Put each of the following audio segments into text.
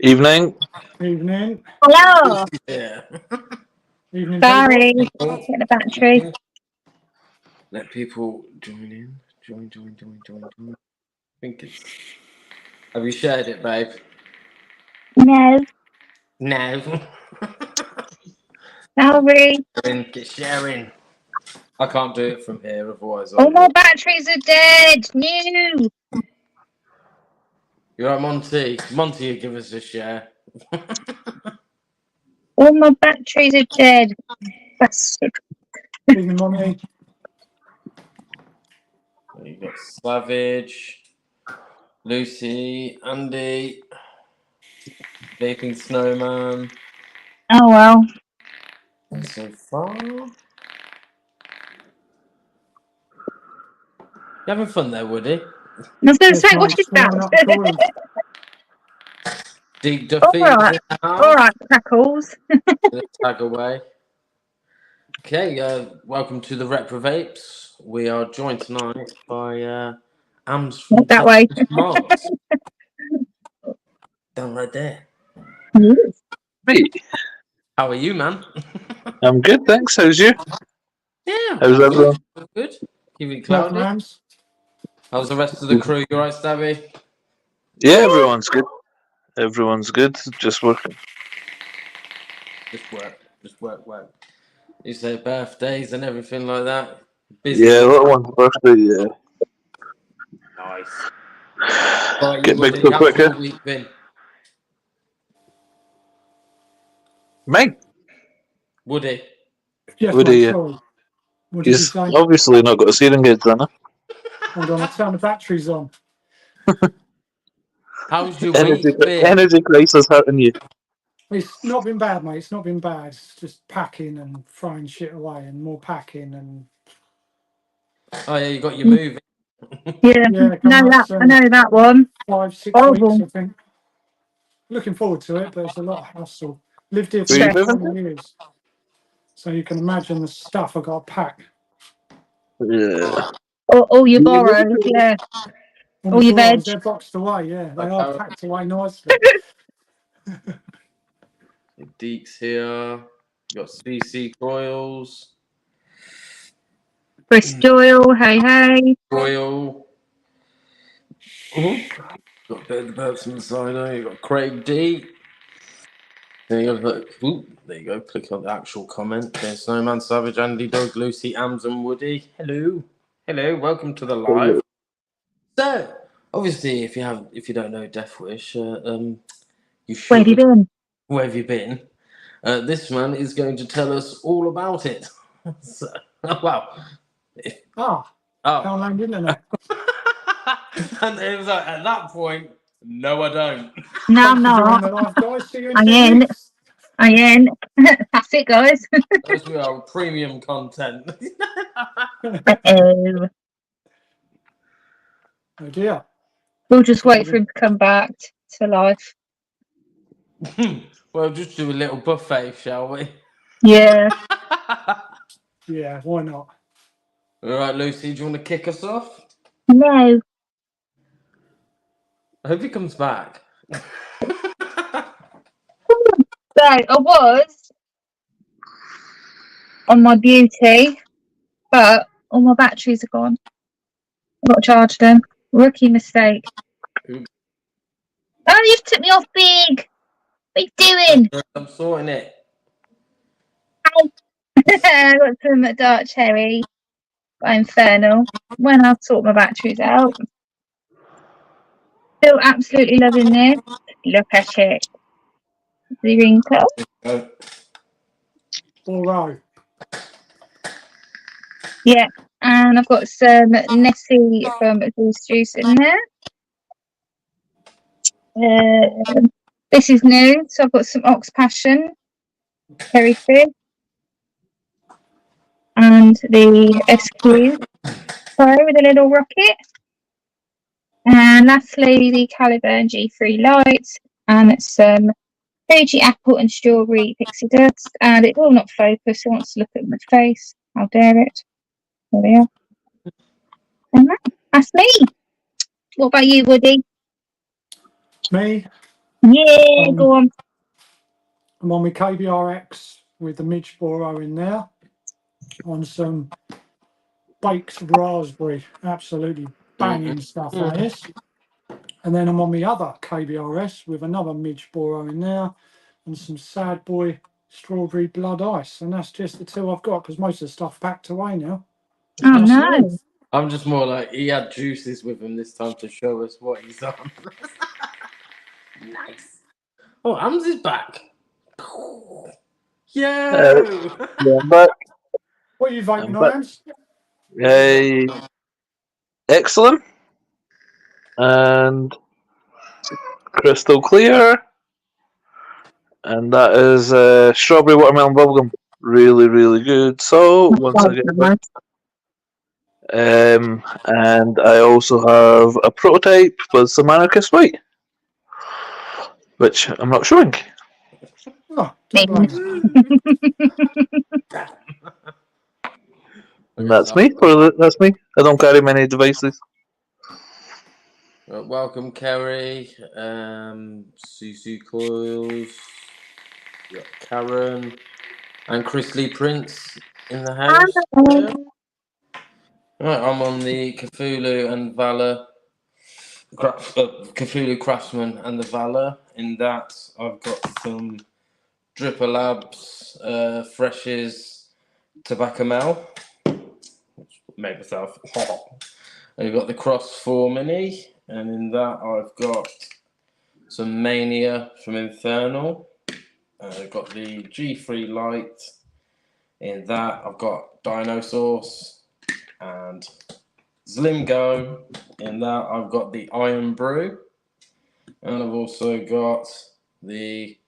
Evening. Evening. Hello. Yeah. Evening. Sorry, people. get the battery. Let people join in. Join. I think it's. Have you shared it, babe? No. No. Sorry. Get sharing. I can't do it from here, otherwise I All my will. batteries are dead. New. You're right, Monty. Monty, you give us a share. All my batteries are dead. Bastard. Evening, Mommy. You got Savage, Lucy, Andy, Vaping Snowman. Oh well. And so far, you having fun there, Woody? I was going to Yes, say, what mate, is swimming up the toilet. that? Deep Duffy All right. in the house. All right, crackles. Let's tag away. Okay, welcome to the ReproVapes. We are joined tonight by Ams from Not that way. Mars. Down right there. Yes. Hey, How are you, man? I'm good, thanks. How's you? Yeah. How's everyone? Good. Keeping Love, cloudy. Rams. How's the rest of the crew? You alright, Stabby? Yeah, everyone's good. Everyone's good. Just working. Just work. You say birthdays and everything like that. Busy. Yeah, little one's birthday. Yeah. Nice. Right, Get you big Woody, for how's quicker. your week been? Mate, Woody. Yes, Woody, mate, yeah. sorry. What did you He's say? obviously not got a steering gauge then, huh? Hold on, I'll turn the batteries on. How's your week been? Energy crisis hurting you. It's not been bad, mate. It's not been bad. It's just packing and throwing shit away and more packing and... Oh, yeah, you got your movie. Yeah, Yeah, I know that one. 5-6 Horrible. weeks, I think. Looking forward to it, but it's a lot of hassle. Lived here for Were you 20 moving? years. So you can imagine the stuff I got to pack. Yeah. All your borrows, yeah. All your veg. They're boxed away, yeah. They are packed away nicely. Deeks here. You got CC Coils. Bristol, hey. Royal. Got a bit of the burps on the side there. You got Craig D. There you go. There you go. Click on the actual comment. There's Snowman, Savage, Andy, Doug, Lucy, Ams, and Woody. Hello. Welcome to the live. So, obviously, if you don't know Deathwish, you should. Where have you been? Where have you been? This man is going to tell us all about it. So, wow. Can't land internet. And it was like, at that point, no, I don't. No, I'm not. Guys, see you in I 2 ain't. weeks. I ain't. That's it, guys. Those were our premium content. Uh-oh. Oh dear. We'll just wait for him to come back to life. Well, just do a little buffet, shall we? Yeah. Yeah, why not? All right, Lucy, do you want to kick us off? No. I hope he comes back. So I was on my beauty, but all my batteries are gone. I've got to charge them. Rookie mistake. Oops. Oh, you've took me off big. What are you doing? I'm sorting it. I got some dark cherry by Infernal. When I sort my batteries out. Still absolutely loving this. Look at it. The wrinkle. Boro. Yeah, and I've got some Nessie from Goose Juice in there. This is new, so I've got some Ox Passion, Cherry Fizz, and the SQ Pro with a little rocket. And lastly, the Caliburn G3 Light, and some Fuji Apple and Strawberry Pixie Dust. And it will not focus, it wants to look at my face. How dare it? There we are. And that's me. What about you, Woody? Me, Yeah, go on. I'm on my KBRX with the Midge Boro in there on some baked raspberry. Absolutely banging stuff that is. And then I'm on my other KBRS with another Midge Boro in there and some Sad Boy Strawberry Blood Ice. And that's just the two I've got because most of the stuff packed away now. Oh, That's no. it. I'm just more like he had juices with him this time to show us what he's on. Nice. Oh, Ams is back. Yeah. Yeah, but What are you voting But- on, Ams? excellent and crystal clear, and that is strawberry watermelon bubblegum. Really, really good. So once again, and I also have a prototype with some anarchist white, which I'm not showing. Oh, don't blame me. And that's me. That's me. I don't carry many devices. Welcome, Kerry. Susu Coils. You got Karen and Chris Lee Prince in the house. Yeah. Right, I'm on the Cthulhu and Valor. Cthulhu Craftsman and the Valor. In that, I've got some deathwish Fresh's 𝖆𝖆𝖆𝖙𝖍𝖵𝖚, which made myself. I've got the Cross 4 Mini, and in that I've got some Mania from Infernal. I've got the G3 Light. In that I've got Dinosaurs and Zlimgo. In that I've got the Iron Brew, and I've also got the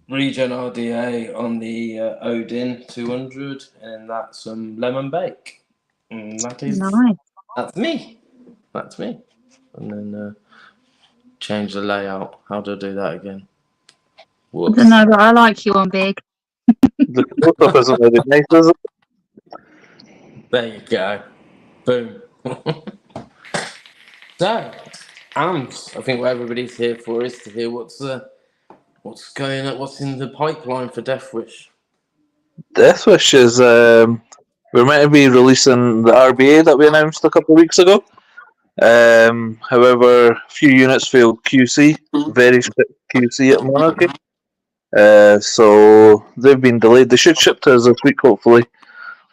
Regen RDA on the Odin 200, and that's some Lemon Bake. And that is Nice. that's me. That's me. And then change the layout. How do I do that again? I Whoops. don't know, but I like you on big. The close-up isn't very nice, is it? There you go. Boom. So, I think what everybody's here for is to hear what's going on, what's in the pipeline for Deathwish. Deathwish is we're meant to be releasing the RBA that we announced a couple of weeks ago. However, a few units failed QC, very strict QC at Monarchy. So they've been delayed. They should ship to us this week, hopefully.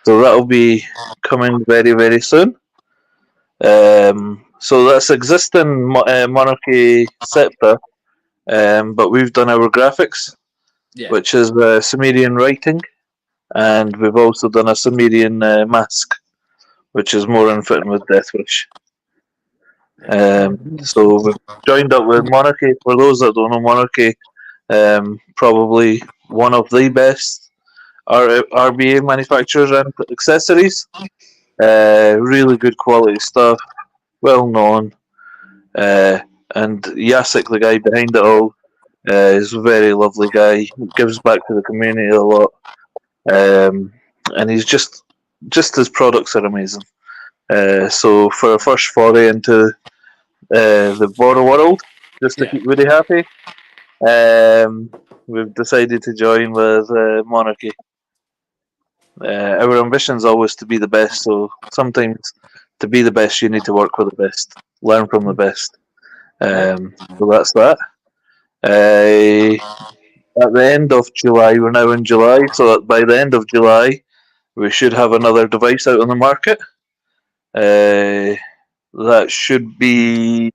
So that'll be coming very, very soon. So that's existing Monarchy Scepter, but we've done our graphics, which is Sumerian writing, and we've also done a Sumerian mask, which is more in fitting with Deathwish. So we've joined up with Monarchy. For those that don't know Monarchy, probably one of the best RBA manufacturers and accessories. Really good quality stuff, well known. And Jacek, the guy behind it all, is a very lovely guy. Gives back to the community a lot. And he's just his products are amazing. So for our first foray into the border world, just to keep Woody happy, we've decided to join with Monarchy. Our ambition is always to be the best, so sometimes to be the best, you need to work with the best, learn from the best. So that's that. At the end of July, we're now in July, so that by the end of July, we should have another device out on the market. That should be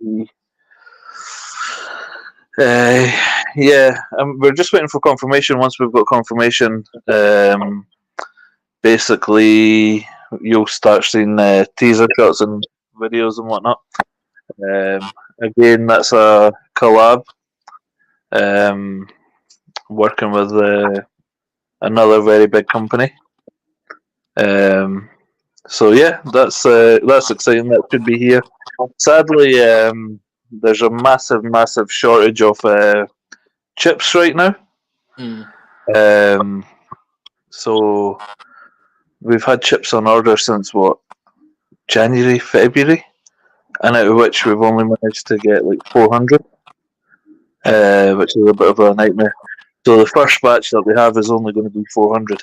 Yeah, we're just waiting for confirmation. Once we've got confirmation, basically you'll start seeing teaser shots and videos and whatnot. Again, that's a collab. Working with another very big company. So yeah, that's exciting. That should be here. Sadly, there's a massive shortage of chips right now. So we've had chips on order since what, January, February, and out of which we've only managed to get like 400, which is a bit of a nightmare. So the first batch that we have is only going to be 400.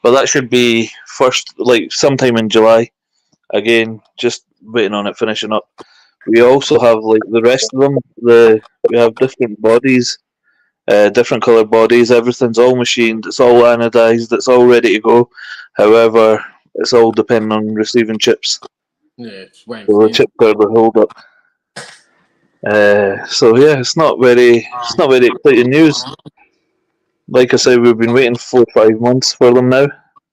But that should be first, like sometime in July. Again, just waiting on it finishing up. We also have like the rest of them. We have different bodies, different color bodies. Everything's all machined. It's all anodized. It's all ready to go. However, it's all depending on receiving chips. Yeah, it's waiting So for the you. chips are the hold up. So yeah, it's not very exciting news. Like I said, we've been waiting 4 or 5 months for them now.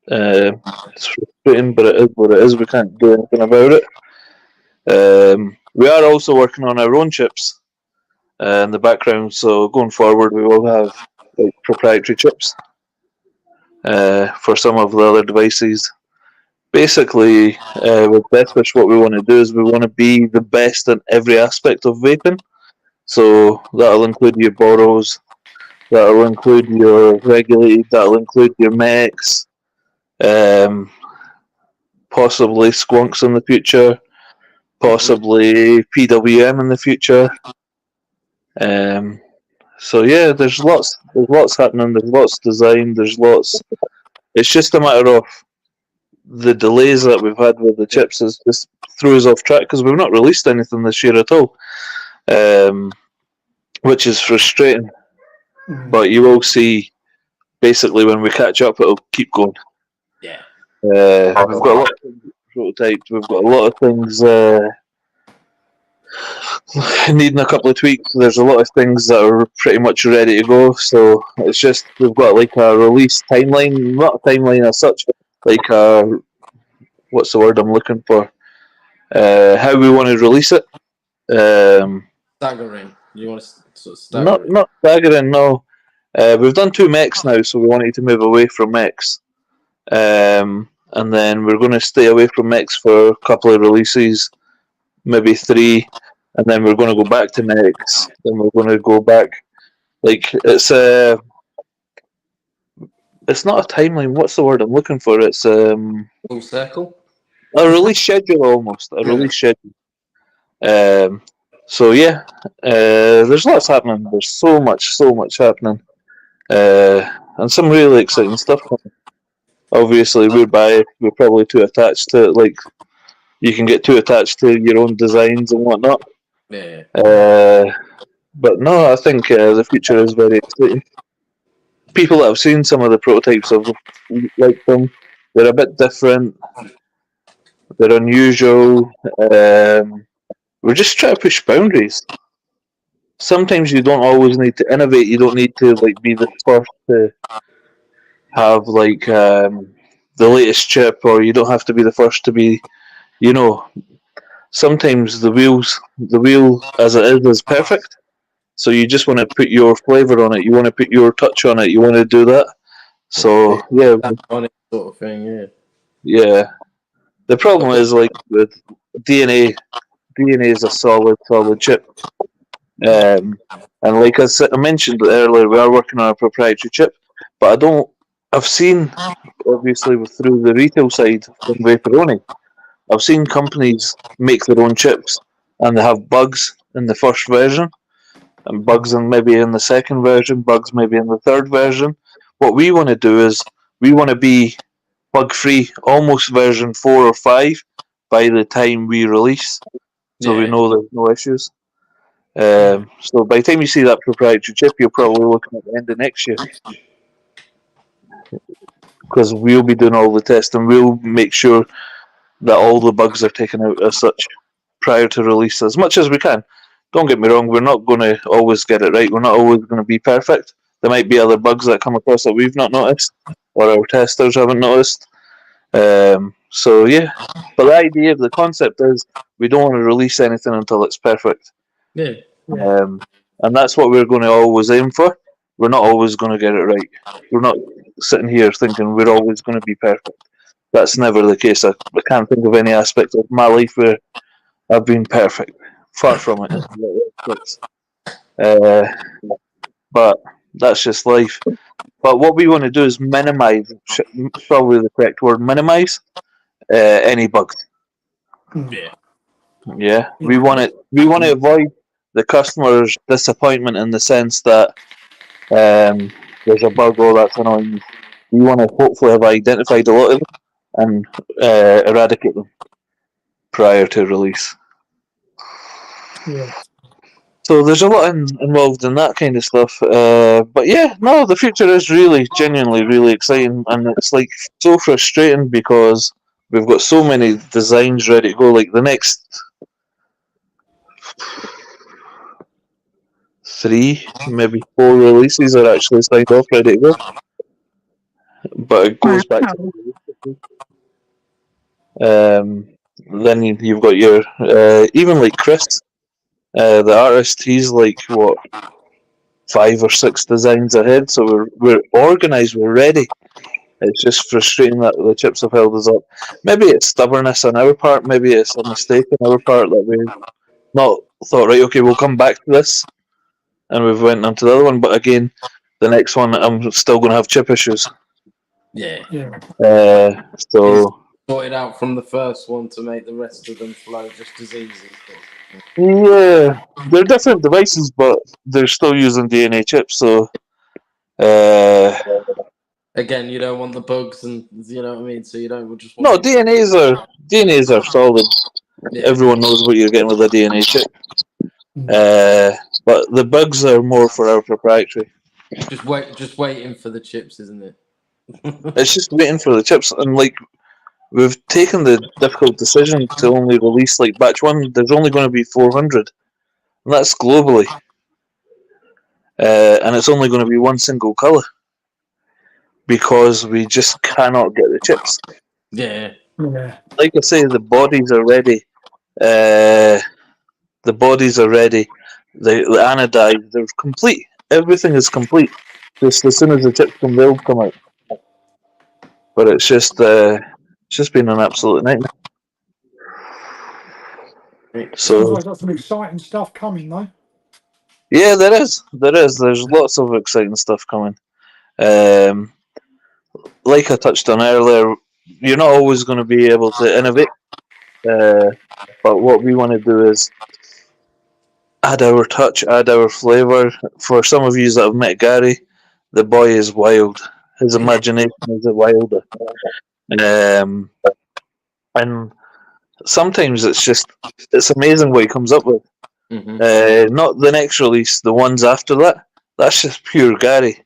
It's frustrating, but it is what it is. We can't do anything about it. We are also working on our own chips in the background, so going forward we will have like, proprietary chips for some of the other devices. Basically, with deathwish, what we want to do is we want to be the best in every aspect of vaping. So that'll include your boros, that'll include your regulated, that'll include your mechs, possibly squonks in the future, possibly PWM in the future. So yeah, there's lots happening. There's lots designed. There's lots. It's just a matter of the delays that we've had with the chips is just threw us off track because we've not released anything this year at all, which is frustrating. But you will see, basically, when we catch up, it'll keep going. Yeah. We've got a lot of things prototyped. We've got a lot of things needing a couple of tweaks. There's a lot of things that are pretty much ready to go. So it's just we've got like a release timeline, not a timeline as such, like a, what's the word I'm looking for? How we want to release it. Staggering. You want to sort of stagger Not staggering. No. We've done 2 mechs now, so we wanted to move away from mechs. And then we're going to stay away from mechs for a couple of releases, maybe 3, and then we're going to go back to mechs. Then we're going to go back. Like it's not a timeline. What's the word I'm looking for? It's full circle. a release schedule almost. A release schedule. So yeah, there's lots happening. There's so much happening, and some really exciting stuff coming. Obviously, we're probably too attached to it. Like, you can get too attached to your own designs and whatnot. Yeah. But no, I think the future is very exciting. People that have seen some of the prototypes have liked them. They're a bit different. They're unusual. We're just trying to push boundaries. Sometimes you don't always need to innovate. You don't need to like be the first to have like the latest chip, or you don't have to be the first to be, you know. Sometimes the wheel as it is perfect. So you just want to put your flavor on it. You want to put your touch on it. You want to do that. So yeah, That funny sort of thing. Yeah. yeah. The problem is like with DNA. DNA is a solid chip. And like I mentioned earlier, we are working on a proprietary chip, but I've seen, obviously, through the retail side from Vaporoni, I've seen companies make their own chips, and they have bugs in the first version, and bugs maybe in the second version, bugs maybe in the third version. What we want to do is we want to be bug-free, almost version 4 or 5 by the time we release, so we know there's no issues. So by the time you see that proprietary chip, you're probably looking at the end of next year, because we'll be doing all the testing. We'll make sure that all the bugs are taken out as such prior to release, as much as we can. don't get me wrong, we're not going to always get it right. We're not always going to be perfect. There might be other bugs that come across that we've not noticed, or our testers haven't noticed. So yeah, but the idea, the concept is we don't want to release anything until it's perfect. Yeah. And that's what we're going to always aim for. We're not always going to get it right. We're not sitting here thinking we're always going to be perfect. That's never the case. I can't think of any aspect of my life where I've been perfect. Far from it. But that's just life. But what we want to do is minimize, probably the correct word, minimize any bugs. Yeah. Yeah, we want it. We want to avoid the customer's disappointment in the sense that there's a bug, oh, that's annoying. We want to hopefully have identified a lot of them and eradicate them prior to release. Yeah. So there's a lot involved in that kind of stuff. But yeah, no, the future is really, genuinely, really exciting, and it's like so frustrating because we've got so many designs ready to go. Like the next 3, maybe 4 releases are actually signed off, ready to go. But it goes back to then you've got your even like Chris, the artist. He's like what 5 or 6 designs ahead. So we're organised, we're ready. It's just frustrating that the chips have held us up. Maybe it's stubbornness on our part. Maybe it's a mistake on our part that we've not thought, right, okay, we'll come back to this. And we've went on to the other one. But again, the next one, I'm still going to have chip issues. Yeah. So sorted out from the first one to make the rest of them flow just as easy. Yeah, they're different devices, but they're still using DNA chips. So again, you don't want the bugs, and you know what I mean. So you don't just no, want DNAs are solid. Yeah. Everyone knows what you're getting with a DNA chip. But the bugs are more for our proprietary. Just waiting for the chips, isn't it? It's just waiting for the chips, and like we've taken the difficult decision to only release like batch 1. There's only going to be 400, and that's globally, and it's only going to be one single color because we just cannot get the chips. Yeah. Like I say, the bodies are ready. The bodies are ready. The anodized, they're complete. Everything is complete. Just as soon as the chips come, they'll come out. But it's just been an absolute nightmare. Sounds like got some exciting stuff coming, though. Yeah, there is. There's lots of exciting stuff coming. Like I touched on earlier, you're not always going to be able to innovate. But what we want to do is add our touch, add our flavour. For some of you that have met Gary, the boy is wild. His imagination is wilder. And sometimes it's amazing what he comes up with. Not the next release, the ones after that. That's just pure Gary.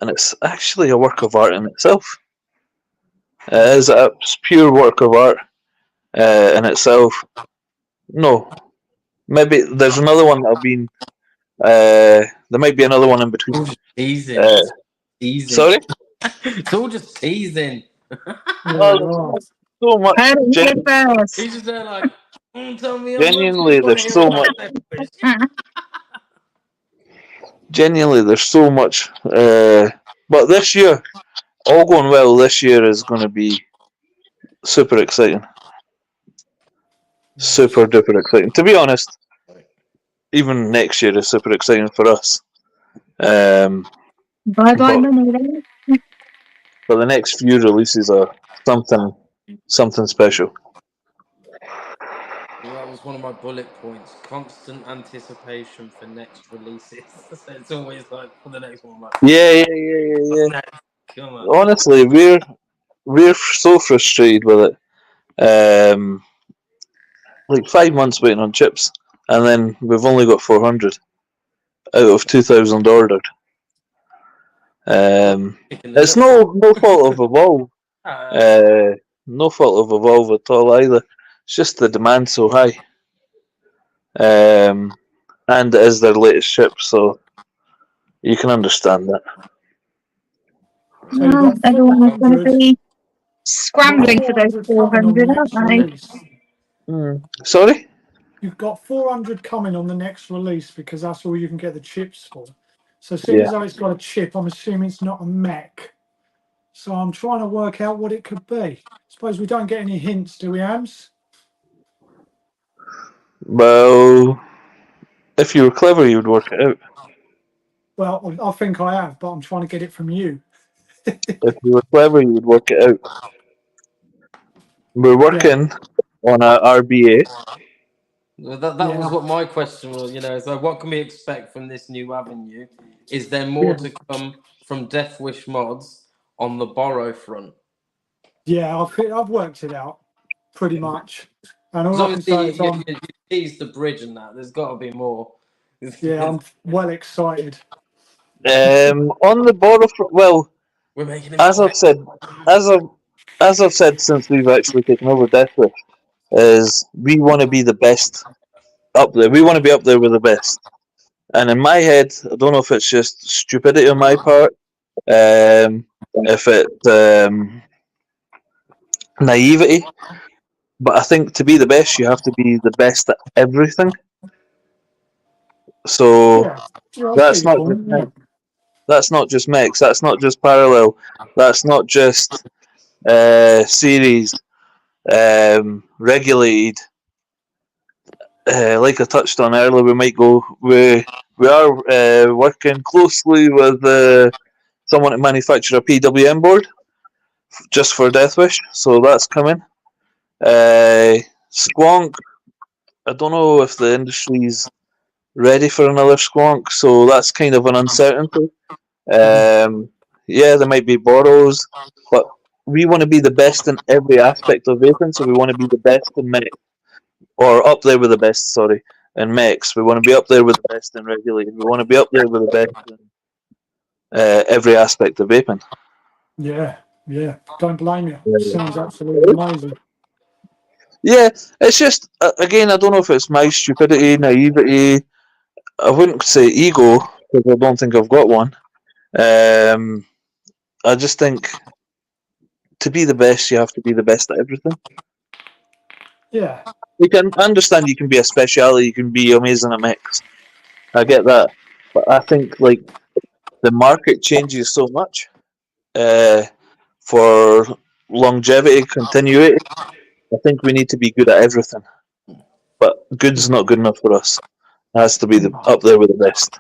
And it's actually a work of art in itself. It is a pure work of art in itself. No. Maybe there's another one that I've been... there might be another one in between. Teasing. Sorry? It's all just teasing. So much. He's just there like, tell me Genuinely, there's so much. Genuinely, there's so much. But this year, all going well, this year is going to be super exciting. Super duper exciting. To be honest, even next year is super exciting for us. But the next few releases are something special. Well, that was one of my bullet points. Constant anticipation for next releases. So it's always like for the next one. Like, Yeah. Come on. Honestly, we're so frustrated with it. Like 5 months waiting on chips, and then we've only got 400 out of 2,000 ordered. It's no fault of Evolve. No fault of Evolve at all either. It's just the demand's so high. and it is their latest ship, so you can understand that. So you've Well, got everyone's going to 400. be scrambling for those 400 coming on the 400, aren't next they? release. Sorry? You've got 400 coming on the next release because that's all you can get the chips for. So seeing Yeah. as though it's got a chip, I'm assuming it's not a mech. So I'm trying to work out what it could be. Suppose we don't get any hints, do we, Ams? Well, if you were clever, you would work it out. Well, I think I have, but I'm trying to get it from you. If you were clever, you would work it out. We're working on a RBA. That was what my question was. So what can we expect from this new avenue? Is there more to come from Deathwish mods on the borrow front? Yeah, I've worked it out pretty much. And all I can say is you teased the bridge and that. There's got to be more. yeah, I'm well excited. On the border front, well, We're making him as I've said since we've actually taken over Deathwish, is we want to be the best up there. We want to be up there with the best. And in my head, I don't know if it's just stupidity on my part, if it's naivety, but I think to be the best, you have to be the best at everything. So that's not just mechs. That's not just mechs. That's not just parallel. That's not just series regulated. Like I touched on earlier, we might go. We are working closely with someone to manufacture a PWM board just for Deathwish, so that's coming. Squonk, I don't know if the industry's ready for another Squonk, so that's kind of an uncertainty. Yeah, there might be borrows, but we want to be the best in every aspect of vaping, so we want to be the best in mech, or up there with the best, sorry, in mechs. We want to be up there with the best in regulated. We want to be up there with the best in every aspect of vaping. Yeah, don't blame you. It sounds absolutely amazing. Yeah, it's just, again, I don't know if it's my stupidity, naivety, I wouldn't say ego, because I don't think I've got one. I just think to be the best, you have to be the best at everything. Yeah. You can understand you can be a speciality, you can be amazing at mix. I get that. But I think like the market changes so much for longevity, continuity. I think we need to be good at everything. But good's not good enough for us. It has to be up there with the best.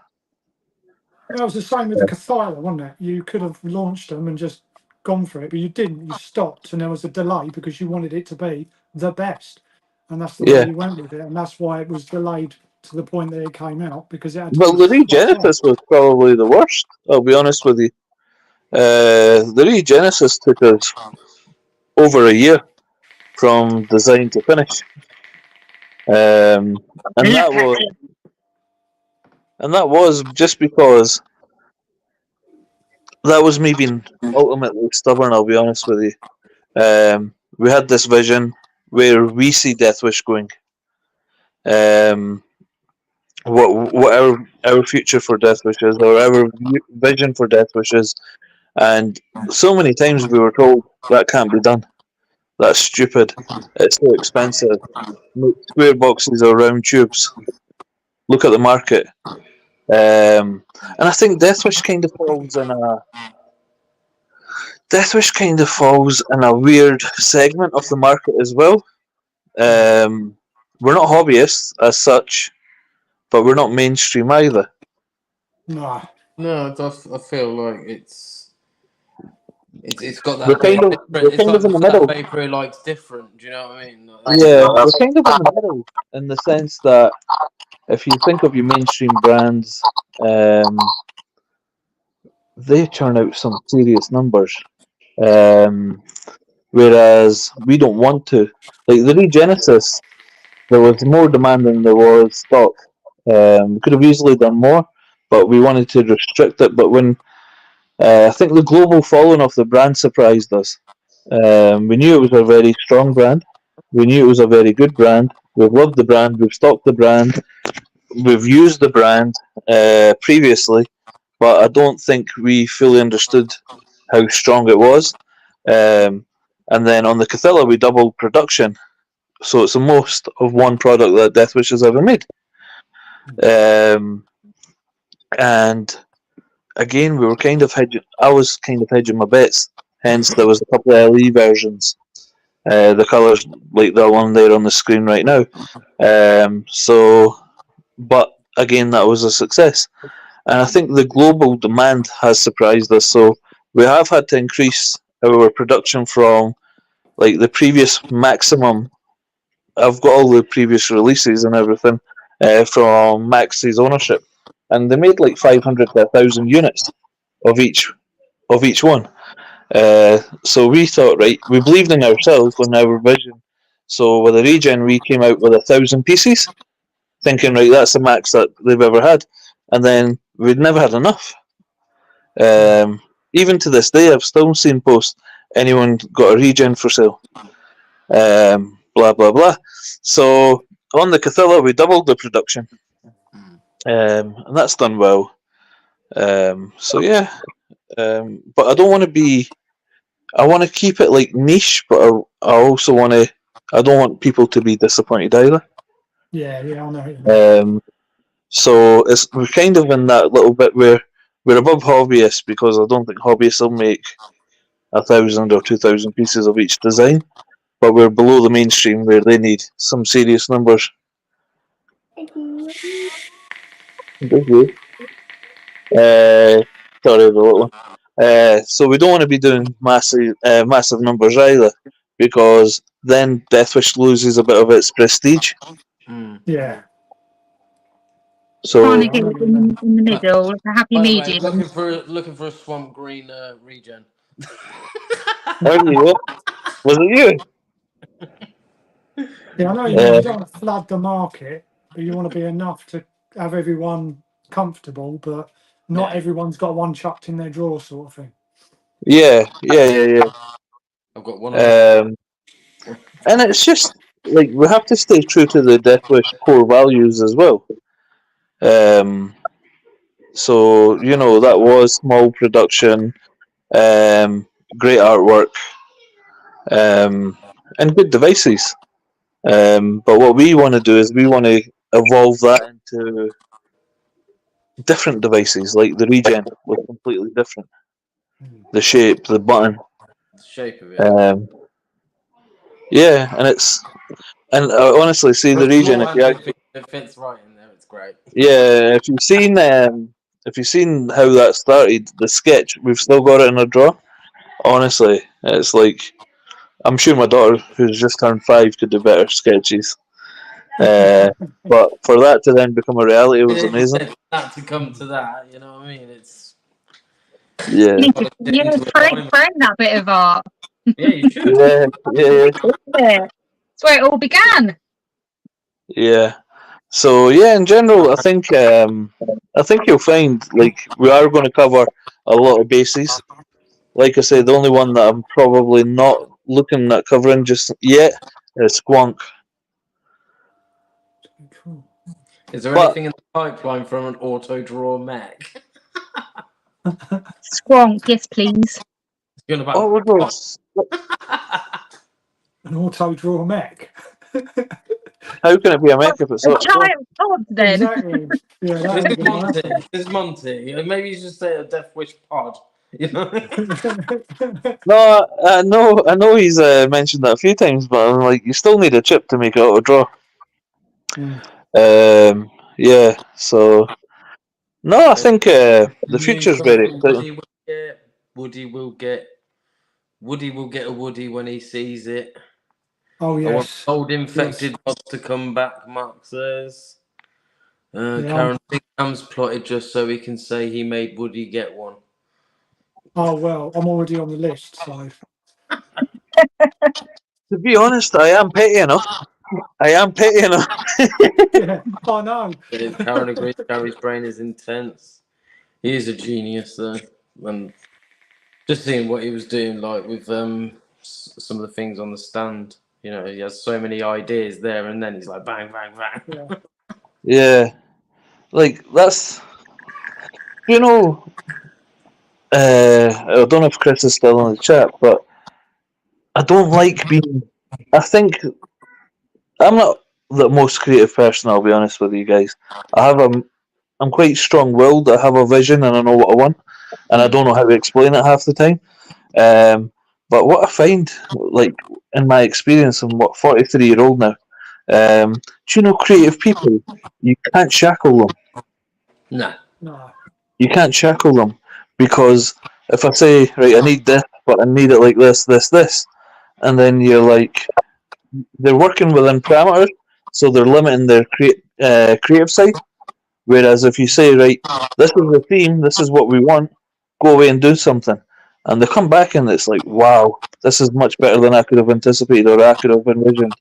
That was the same with the 𝕍𝖊𝖆, wasn't it? You could have launched them and just gone for it, but you didn't. You stopped, and there was a delay because you wanted it to be the best, and that's the way you went with it, and that's why it was delayed to the point that it came out, because it had to Well, be the Regenesis was probably the worst, I'll be honest with you. The Regenesis took us over a year from design to finish. And that was just because that was me being ultimately stubborn, I'll be honest with you. We had this vision where we see Deathwish going. What our future for Deathwish is, or our vision for Deathwish is, and so many times we were told that can't be done. That's stupid. It's so expensive. Make square boxes or round tubes. Look at the market. And I think Deathwish kind of falls in a weird segment of the market as well. We're not hobbyists as such, but we're not mainstream either. No, I feel like it's got that. We're kind of in the middle. Vapor likes different. Do you know what I mean? Yeah, we're kind of in the middle in the sense that if you think of your mainstream brands, they turn out some serious numbers. Whereas we don't want to. Like the Regenesis, there was more demand than there was stock. We could have easily done more, but we wanted to restrict it. But when I think the global following of the brand surprised us. We knew it was a very strong brand. We knew it was a very good brand. We've loved the brand. We've stocked the brand. we've used the brand previously, but I don't think we fully understood how strong it was. And then on the Cathilla, we doubled production, so it's the most of one product that Deathwish has ever made. And again, we were kind of hedging. I was kind of hedging my bets. Hence, there was a couple of LE versions. The colours like the one there on the screen right now. But again, that was a success. And I think the global demand has surprised us. So we have had to increase our production from like the previous maximum. I've got all the previous releases and everything from Max's ownership, and they made like 500 to 1,000 units of each one. So we thought, right, we believed in ourselves and our vision. So with the regen, we came out with 1,000 pieces, thinking, right, that's the max that they've ever had, and then we'd never had enough. Even to this day, I've still seen posts, anyone got a regen for sale? Blah blah blah. So on the Cathilla, we doubled the production, and that's done well. So yeah, but I don't want to be. I want to keep it like niche, but I also want to. I don't want people to be disappointed either. Yeah, I know. So we're kind of in that little bit where we're above hobbyists because I don't think hobbyists will make 1,000 or 2,000 pieces of each design, but we're below the mainstream where they need some serious numbers. Sorry, the little one. So we don't want to be doing massive numbers either, because then Deathwish loses a bit of its prestige. Yeah. So Trying to get it in the middle, a happy By the way, medium. looking for a swamp green regen. was it you? Yeah, I know you mean. You don't want to flood the market, but you want to be enough to have everyone comfortable, but not everyone's got one chucked in their drawer, sort of thing. Yeah. I've got one. And it's just like we have to stay true to the Deathwish core values as well. So that was small production, great artwork, and good devices. But what we want to do is we want to evolve that into different devices, like the regen was completely different. The shape, the button, The shape of it. Yeah, and honestly, see the regen. It fits right in there. It's great. Yeah, if you've seen how that started, the sketch, we've still got it in a drawer. Honestly, it's like I'm sure my daughter, who's just turned 5, could do better sketches. But for that to then become a reality was amazing. That to come to that, you know what I mean? It's Yeah. You need to frame that bit of art. Yeah, you should. Yeah. That's where it all began. Yeah. So yeah, in general, I think you'll find like we are going to cover a lot of bases. Like I said, the only one that I'm probably not looking at covering just yet is Squonk. Cool. Is there anything in the pipeline from an auto draw mech? Squonk, yes, please. An auto draw mech. How can it be a mech if it's A not? giant pod, then. Exactly. Yeah, This is Monty. Maybe you should say a Deathwish pod. You know? No, I know he's mentioned that a few times, but I'm like, you still need a chip to make it auto draw. Yeah. So no, I think the future's very exciting. Woody will get a Woody when he sees it. Oh I want yes. old infected mods to come back, Mark says. Yeah. Karen Bingham's plotted just so he can say he made Woody get one. Oh well, I'm already on the list, so. To be honest, I am petty enough. Yeah, I know. Karen agrees. Gary's brain is intense. He is a genius, though. And just seeing what he was doing, like with some of the things on the stand, he has so many ideas there, and then he's like bang, bang, bang. Yeah. like that's you know. I don't know if Chris is still in the chat, but I don't like being. I think I'm not the most creative person. I'll be honest with you guys. I have a. I'm quite strong-willed. I have a vision and I know what I want, and I don't know how to explain it half the time. But what I find, like in my experience, I'm 43-year-old now. Do you know creative people? You can't shackle them. No. No. You can't shackle them because if I say, right, I need this, but I need it like this, and then you're like, they're working within parameters, so they're limiting their creative side. Whereas if you say, right, this is the theme, this is what we want, go away and do something, and they come back and it's like, wow, this is much better than I could have anticipated or I could have envisioned.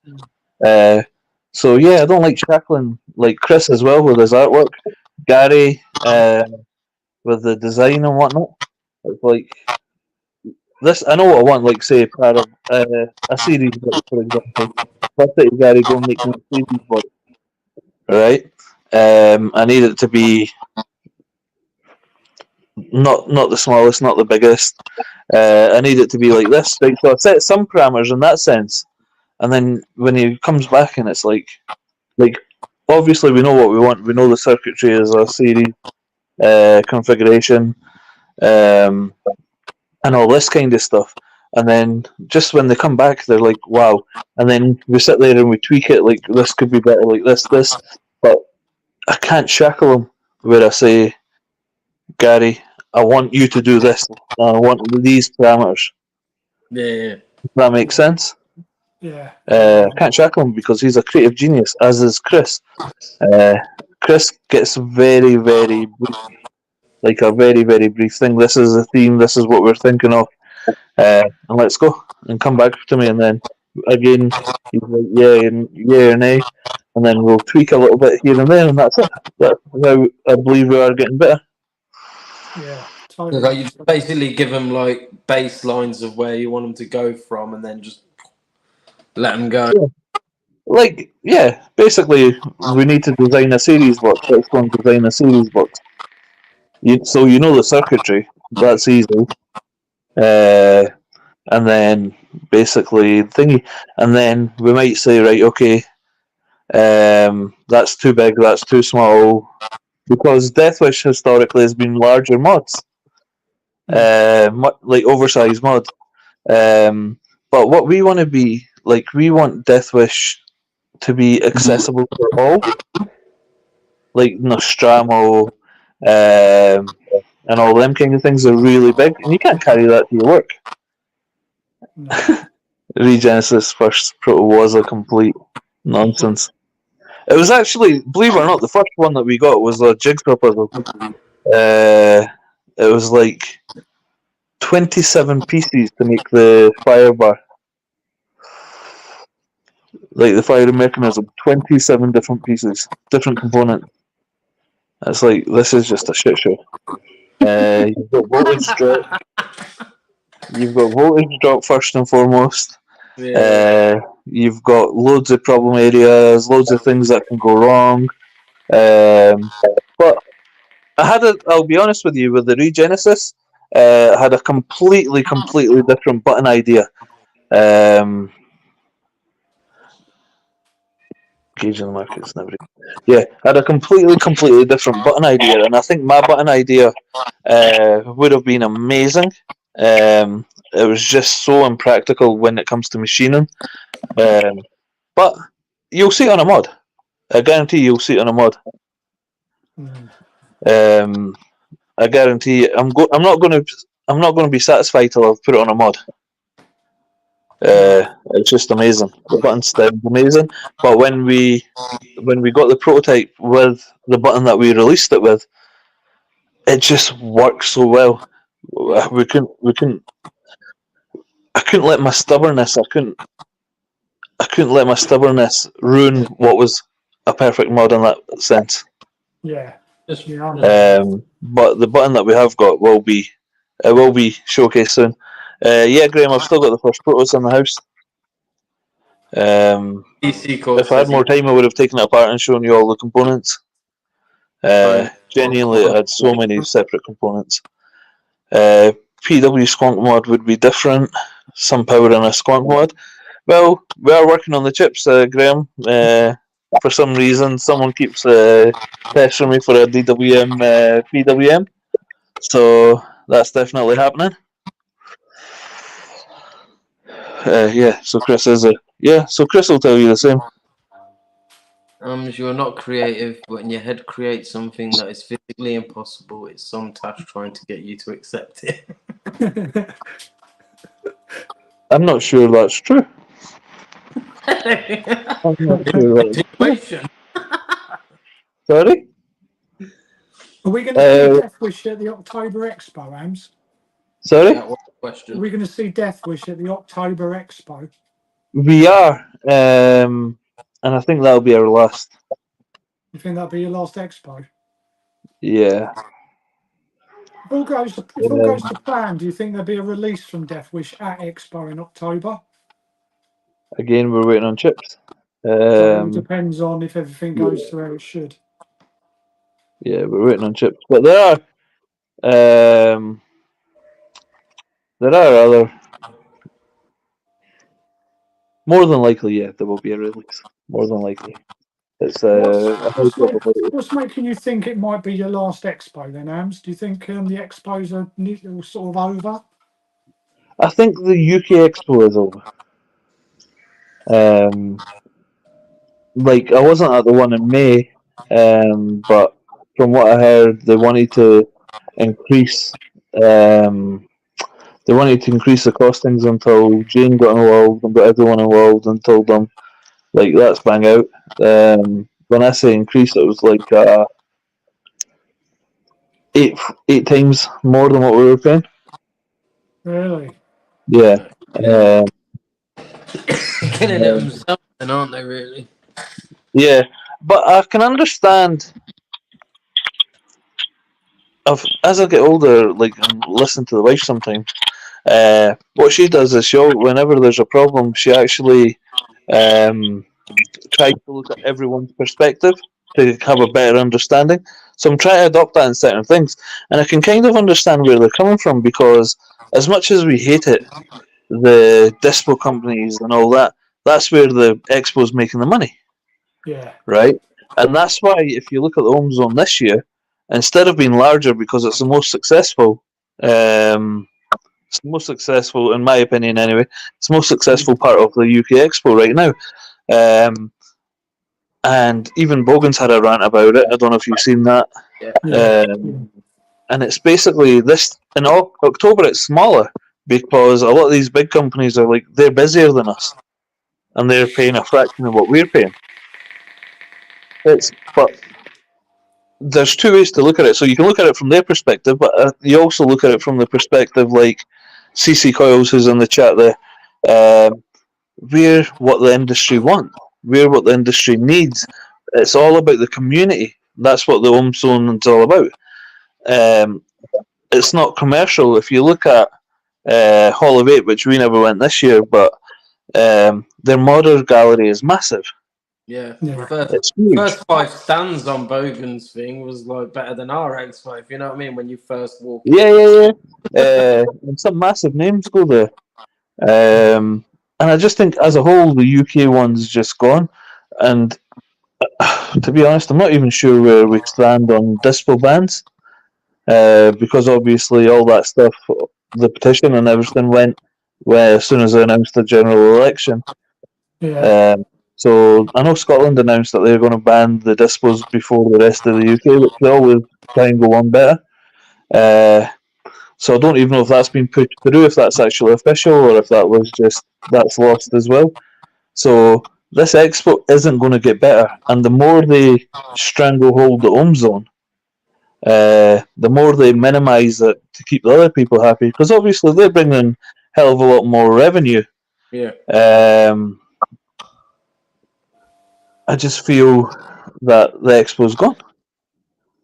So yeah, I don't like shackling like Chris as well with his artwork, Gary with the design and whatnot. It's like this. I know what I want. Like say a series book, for example. Let's say Gary go and make me a series book, right? I need it to be not the smallest, not the biggest. I need it to be like this. Right? So I set some parameters in that sense, and then when he comes back and it's like obviously we know what we want. We know the circuitry is a series configuration, and all this kind of stuff. And then just when they come back, they're like, "Wow!" And then we sit there and we tweak it. Like this could be better, like this. But I can't shackle them. Where I say, Gary, I want you to do this. I want these parameters. Yeah. Does that make sense? Yeah. I can't shackle him because he's a creative genius, as is Chris. Chris gets very, very brief, like a very, very brief thing. This is the theme. This is what we're thinking of, and let's go and come back to me. And then again, he's like, yeah, and nay, and then we'll tweak a little bit here and there, and that's it. That's how I believe we are getting better. Yeah. So Totally. you basically give them like baselines of where you want them to go from, and then just let them go. Like, yeah, basically, we need to design a series box. Let's go and design a series box. So you know the circuitry. That's easy. And then basically thingy, and then we might say, right, okay, that's too big, that's too small, because Deathwish historically has been larger mods, like oversized mods. But what we want to be, like, we want Deathwish to be accessible for all, like Nostromo, and all them kind of things are really big, and you can't carry that to your work. No. Regenesis first proto was a complete nonsense. It was actually, believe it or not, the first one that we got was a jigsaw puzzle. It was like 27 pieces to make the fire bar. Like the firing mechanism, 27 different pieces, different components. It's like, this is just a shit show. You've got voltage drop. You've got voltage drop first and foremost. Yeah. You've got loads of problem areas, loads of things that can go wrong. But I'll be honest with you, with the Regenesis, I had a completely different button idea. Gauge in the market's never. Yeah, I had a completely different button idea, and I think my button idea would have been amazing. It was just so impractical when it comes to machining. But you'll see it on a mod. I guarantee you'll see it on a mod. I guarantee I'm not going to be satisfied till I've put it on a mod. It's just amazing. The button sounds amazing. But when we got the prototype with the button that we released it with, it just works so well. We couldn't. I couldn't let my stubbornness. I couldn't let my stubbornness ruin what was a perfect mod in that sense. Yeah. Just, But the button that we have got will be showcased soon. Yeah, Graham, I've still got the first protos in the house. PC course If I had more time, I would have taken it apart and shown you all the components. Genuinely, it had so many separate components. PW Squonk mod would be different. Some power in a Squonk mod. Well, we are working on the chips, Graham. For some reason, someone keeps pestering me for a DWM PWM. So that's definitely happening. Yeah, so Chris is so Chris will tell you the same. You're not creative, but in your head create something that is physically impossible. It's some task trying to get you to accept it. I'm not sure that's true. I'm not sure that's true. Sorry? Are we going to see Deathwish at the October Expo, Ams? Sorry? That was the question. Are we going to see Deathwish at the October Expo? We are. And I think that'll be our last. You think that'll be your last Expo? Yeah. If all goes to plan, do you think there'll be a release from Deathwish at Expo in October? Again, we're waiting on chips. So it depends on if everything goes to where it should. Yeah, we're waiting on chips. But there are other. More than likely, yeah, there will be a release. More than likely. It's what's making you think it might be your last Expo then, Ams? Do you think the Expos are sort of over? I think the UK Expo is over. Like, I wasn't at the one in May, but from what I heard, they wanted to increase the costings until Jane got involved and got everyone involved and told them, like, that's bang out. When I say increase, it was like eight times more than what we were paying. Really? Yeah. Killing it themselves, aren't they, really? Yeah, but I can understand. As I get older, like, and listen to the wife sometimes, what she does is whenever there's a problem, she actually tries to look at everyone's perspective to have a better understanding. So I'm trying to adopt that in certain things, and I can kind of understand where they're coming from, because as much as we hate it, the dispo companies and all that, that's where the expo's making the money. Yeah. Right? And that's why, if you look at the home zone this year, instead of being larger because it's the most successful, in my opinion anyway, it's the most successful part of the UK Expo right now. And even Bogan's had a rant about it. I don't know if you've seen that. And it's basically this, in October it's smaller because a lot of these big companies are like, they're busier than us and they're paying a fraction of what we're paying. But there's two ways to look at it. So you can look at it from their perspective, but you also look at it from the perspective, like CC Coils, who's in the chat there. We're what the industry wants. We're what the industry needs. It's all about the community. That's what the home zone is all about. It's not commercial. If you look at Hall of 8, which we never went this year, but their modern gallery is massive. Yeah, it's huge. First 5 stands on Bogan's thing was like better than our X5. You know what I mean? When you first walk. Yeah. And some massive names go there. And I just think, as a whole, the UK one's just gone. And to be honest, I'm not even sure where we stand on dispo bans, because obviously all that stuff, the petition and everything went as soon as they announced the general election. Yeah. So I know Scotland announced that they're going to ban the dispos before the rest of the UK, which they always try and go on better. So I don't even know if that's been put through, if that's actually official, or if that was just, that's lost as well. So this expo isn't going to get better, and the more they stranglehold the home zone, the more they minimise it to keep the other people happy, because obviously they're bringing a hell of a lot more revenue. Yeah. I just feel that the expo's gone.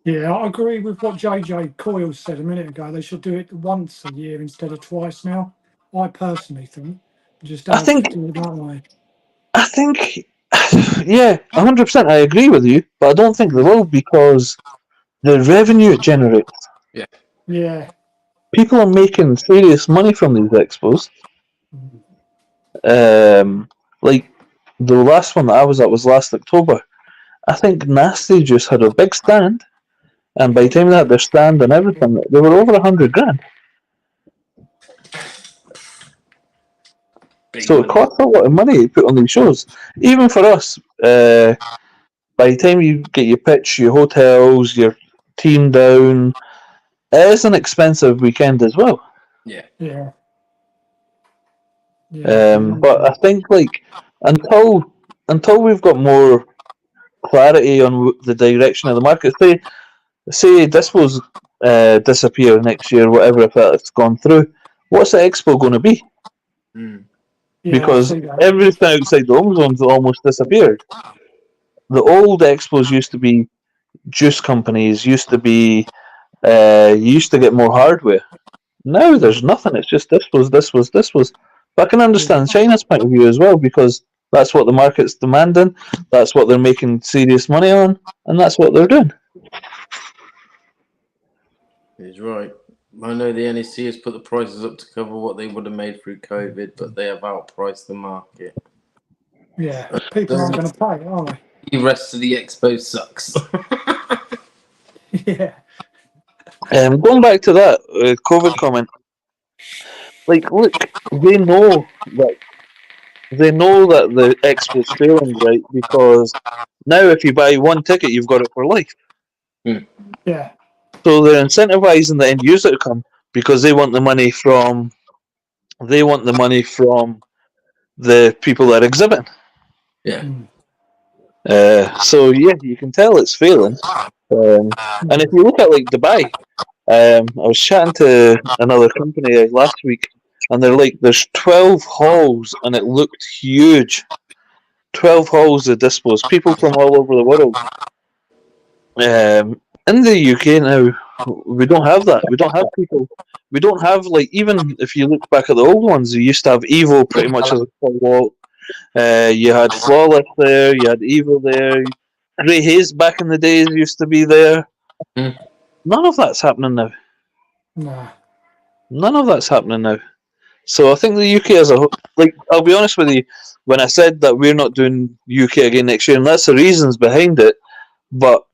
Yeah, I agree with what JJ Coyle said a minute ago. They should do it once a year instead of twice now. I personally think. Just do it that way. I think, yeah, 100%. I agree with you, but I don't think they will, because the revenue it generates. Yeah. People are making serious money from these expos. Like the last one that I was at was last October. I think Nasty just had a big stand, and by the time they had their stand and everything, they were over $100,000. So it costs a lot of money to put on these shows. Even for us, by the time you get your pitch, your hotels, your team down, it is an expensive weekend as well. Yeah. But I think like until we've got more clarity on the direction of the market, say this was disappear next year, whatever, if that's gone through, what's the expo going to be? Because everything outside the home zone's almost disappeared. The old expos used to be juice companies, used to be you used to get more hardware. Now there's nothing. It's just this was. But I can understand China's point of view as well, because that's what the market's demanding. That's what they're making serious money on, and that's what they're doing. He's right. I know the NEC has put the prices up to cover what they would have made through COVID, but they have outpriced the market. Yeah, people aren't going to pay, are they? The rest of the expo sucks. Yeah. Going back to that COVID comment, like, look, they know that the expo's failing, right? Because now, if you buy one ticket, you've got it for life. Yeah. So they're incentivizing the end user to come because they want the money from the people that are exhibiting. Yeah. So yeah, you can tell it's failing. And if you look at like Dubai, I was chatting to another company last week, and they're like, "There's 12 halls, and it looked huge. 12 halls of dispos, people from all over the world." In the UK now, we don't have that. We don't have people. We don't have, like, even if you look back at the old ones, you used to have Evo pretty much as a full wall. You had Flawless there, you had Evo there. Grey Haze back in the days used to be there. None of that's happening now. Nah. None of that's happening now. So I think the UK as a whole, like, I'll be honest with you, when I said that we're not doing UK again next year, and that's the reasons behind it, but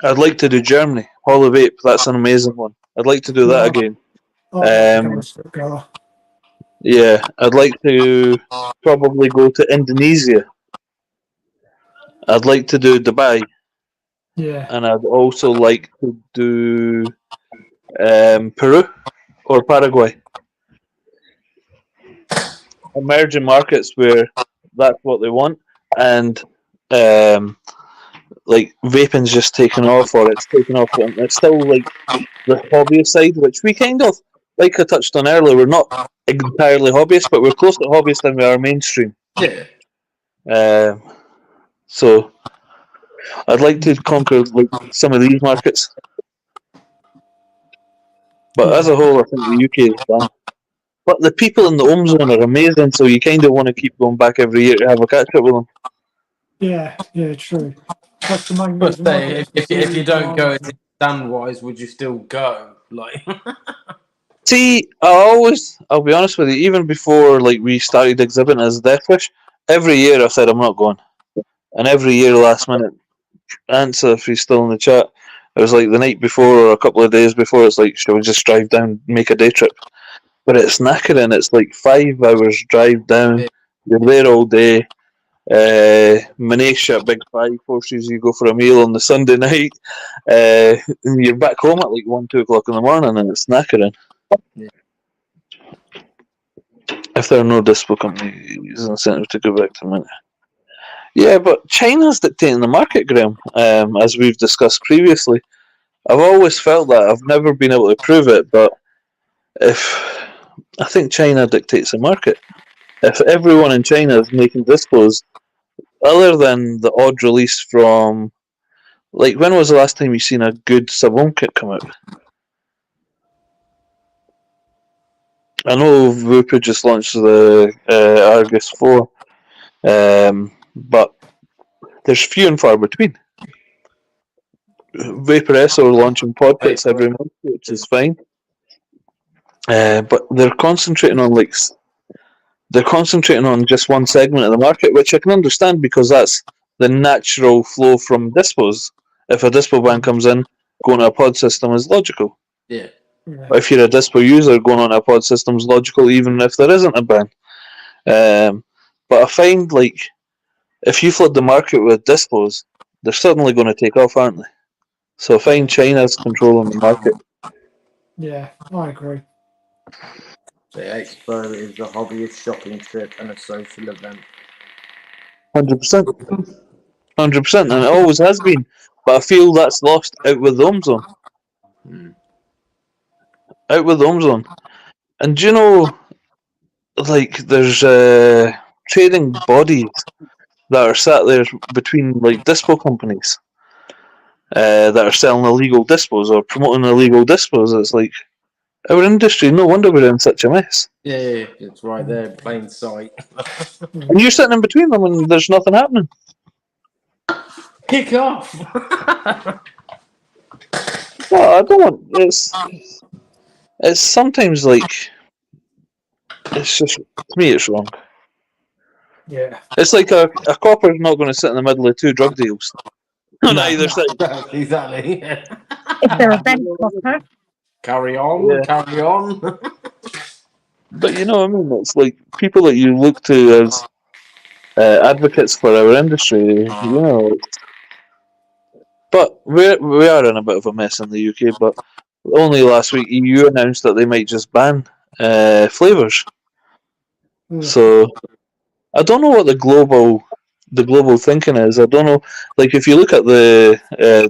I'd like to do Germany. Hall of Vape, that's an amazing one. I'd like to do that again. Yeah, I'd like to probably go to Indonesia. I'd like to do Dubai. Yeah. And I'd also like to do Peru or Paraguay. Emerging markets where that's what they want, and like vaping's just taken off, or it's taken off, and it's still like the hobbyist side, which we kind of, like I touched on earlier, we're not entirely hobbyist, but we're closer to hobbyist than we are mainstream. Yeah. So I'd like to conquer like some of these markets, but as a whole, I think the UK is done. But the people in the home zone are amazing, so you kind of want to keep going back every year to have a catch up with them. Yeah, true. That's the main But reason. say, if you don't go stand wise, would you still go? Like, see, I'll be honest with you, even before like we started exhibiting as deathwish, every year I said I'm not going, and every year last minute answer if he's still in the chat. It was like the night before or a couple of days before. It's like, shall we just drive down, make a day trip? But it's knackering. It's like 5 hours drive down. You're there all day. Manisha, Big Five forces you go for a meal on the Sunday night. And you're back home at like 1, 2 o'clock in the morning, and it's knackering. Yeah. If there are no dispo companies, incentive to go back to money. Yeah, but China's dictating the market, Graham, as we've discussed previously. I've always felt that. I've never been able to prove it, but I think China dictates the market. If everyone in China is making dispos, other than the odd release from, like, when was the last time you seen a good sub-home kit come out? I know Vupa just launched the Argus 4, but there's few and far between. VaporS are launching pod kits every month, which is fine. But they're concentrating on just one segment of the market, which I can understand because that's the natural flow from dispos. If a dispo ban comes in, going to a pod system is logical. Yeah. If you're a dispo user, going on a pod system is logical, even if there isn't a ban. But I find if you flood the market with dispos, they're suddenly going to take off, aren't they? So I find China's controlling the market. Yeah, I agree. The expo is a hobbyist shopping trip and a social event. 100%. 100%, and it always has been. But I feel that's lost out with the home zone. Out with the home zone. And do you know, there's trading bodies that are sat there between dispo companies that are selling illegal dispos or promoting illegal dispos. It's like our industry, no wonder we're in such a mess. Yeah, it's right there in plain sight. And you're sitting in between them and there's nothing happening. Kick off! Well, I don't want... It's sometimes it's just, to me, it's wrong. Yeah. It's like a copper's not going to sit in the middle of two drug deals on either side. Exactly. If they're a bank copper. Carry on, carry on. But you know what I mean? It's like people that you look to as advocates for our industry, you know. But we are in a bit of a mess in the UK, but only last week EU announced that they might just ban flavours. So I don't know what the global thinking is. I don't know. If you look at the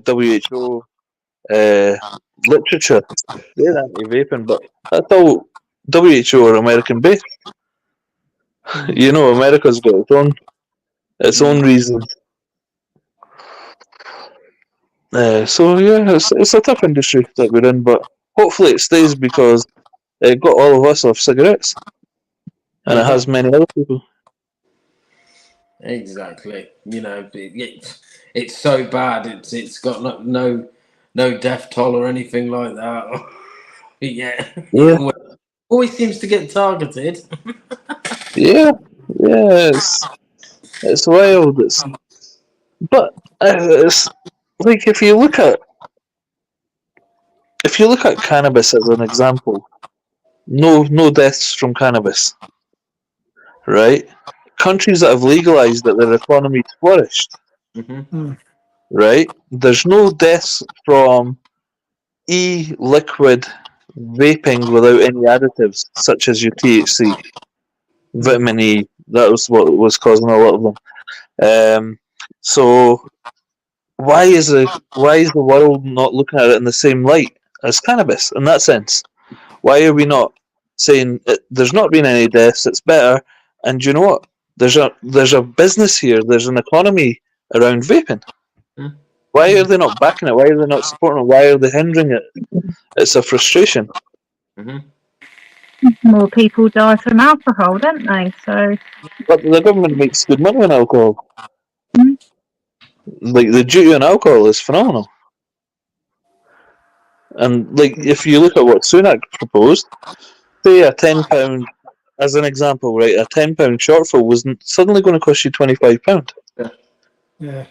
WHO literature, they're anti-vaping, but that's all WHO are American based. You know, America's got its own reasons. So yeah, it's a tough industry that we're in, but hopefully it stays because it got all of us off cigarettes, and it has many other people. Exactly. You know, it's so bad. It's got no death toll or anything like that. Yeah. Always seems to get targeted. Yeah, it's wild. But it's like if you look at cannabis as an example, no deaths from cannabis, right? Countries that have legalized it, their economies flourished, right? There's no deaths from e-liquid vaping without any additives, such as your THC, vitamin E. That was what was causing a lot of them. So why is the world not looking at it in the same light as cannabis in that sense? Why are we not saying there's not been any deaths? It's better, and you know what? There's a business here. There's an economy around vaping. Why are they not backing it? Why are they not supporting it? Why are they hindering it? It's a frustration. More people die from alcohol, don't they? So, but the government makes good money on alcohol. The duty on alcohol is phenomenal. And if you look at what Sunak proposed, say a £10, as an example, right? A £10 shortfall was suddenly going to cost you £25. Yeah.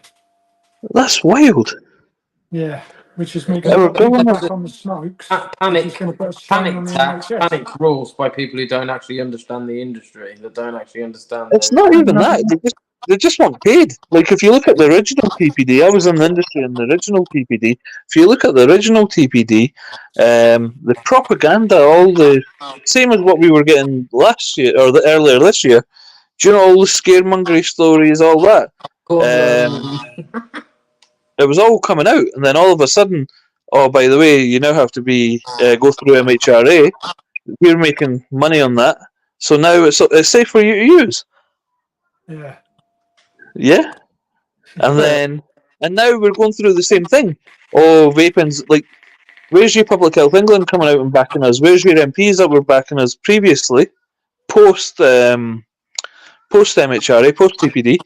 That's wild. Yeah, which is making people back on the smokes. Panic rules by people who don't actually understand the industry, that don't actually understand. It's not even that. They just want paid. If you look at the original TPD, I was in the industry in the original TPD. If you look at the original TPD, the propaganda, all the same as what we were getting last year or earlier this year. Do you know all the scaremongery stories, all that? It was all coming out, and then all of a sudden, oh, by the way, you now have to go through MHRA. We're making money on that, so now it's safe for you to use. Yeah, and now we're going through the same thing. Oh, vaping's where's your Public Health England coming out and backing us? Where's your MPs that were backing us previously, post MHRA, post TPD?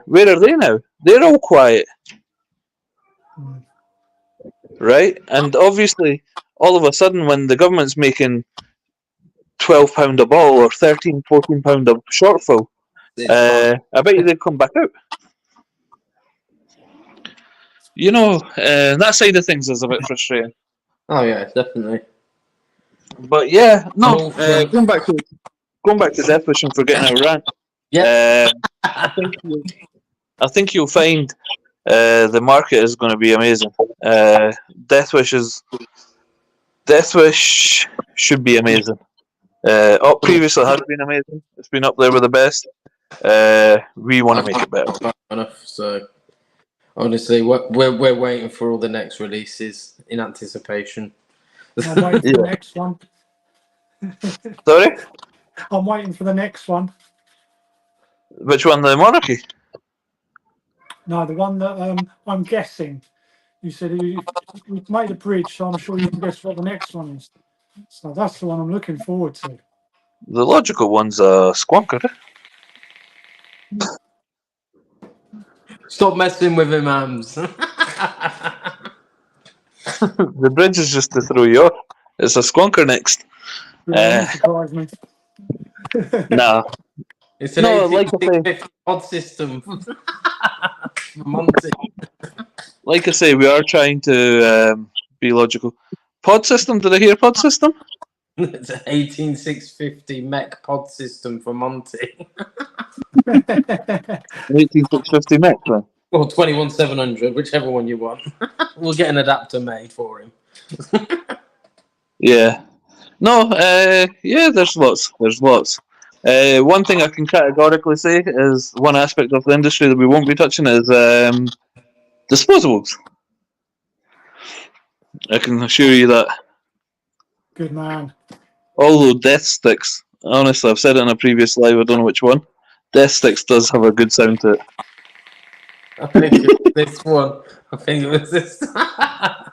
Where are they now? They're all quiet. right? And obviously, all of a sudden, when the government's making £12 a ball or £13, £14 a shortfall, I bet you they'd come back out. You know, that side of things is a bit frustrating. Oh yeah, definitely. But yeah, no. I'm all for- Going back to deathwish and forgetting our rant. Yeah. I think you'll find the market is going to be amazing. Deathwish should be amazing. Previously has been amazing. It's been up there with the best. We want to make it better. Enough. So honestly, we're waiting for all the next releases in anticipation. I'm waiting for the next one. Sorry? I'm waiting for the next one. Which one? The monarchy? No, the one that I'm guessing. You said you've made a bridge, so I'm sure you can guess what the next one is. So that's the one I'm looking forward to. The logical one's a squonker. Stop messing with him, Ams. The bridge is just to throw you off. It's a squonker next. Surprise me. Nah. It's an 1850 pod system. Monty. Like I say, we are trying to be logical. Pod system? Did I hear pod system? It's an 18650 mech pod system for Monty. 18650 mech, then. Or 21700, whichever one you want. We'll get an adapter made for him. Yeah. No, yeah, there's lots. One thing I can categorically say is one aspect of the industry that we won't be touching is disposables. I can assure you that. Good man. Although Death Sticks, honestly, I've said it in a previous live, I don't know which one. Death Sticks does have a good sound to it. I think it was this one. I think it was this. The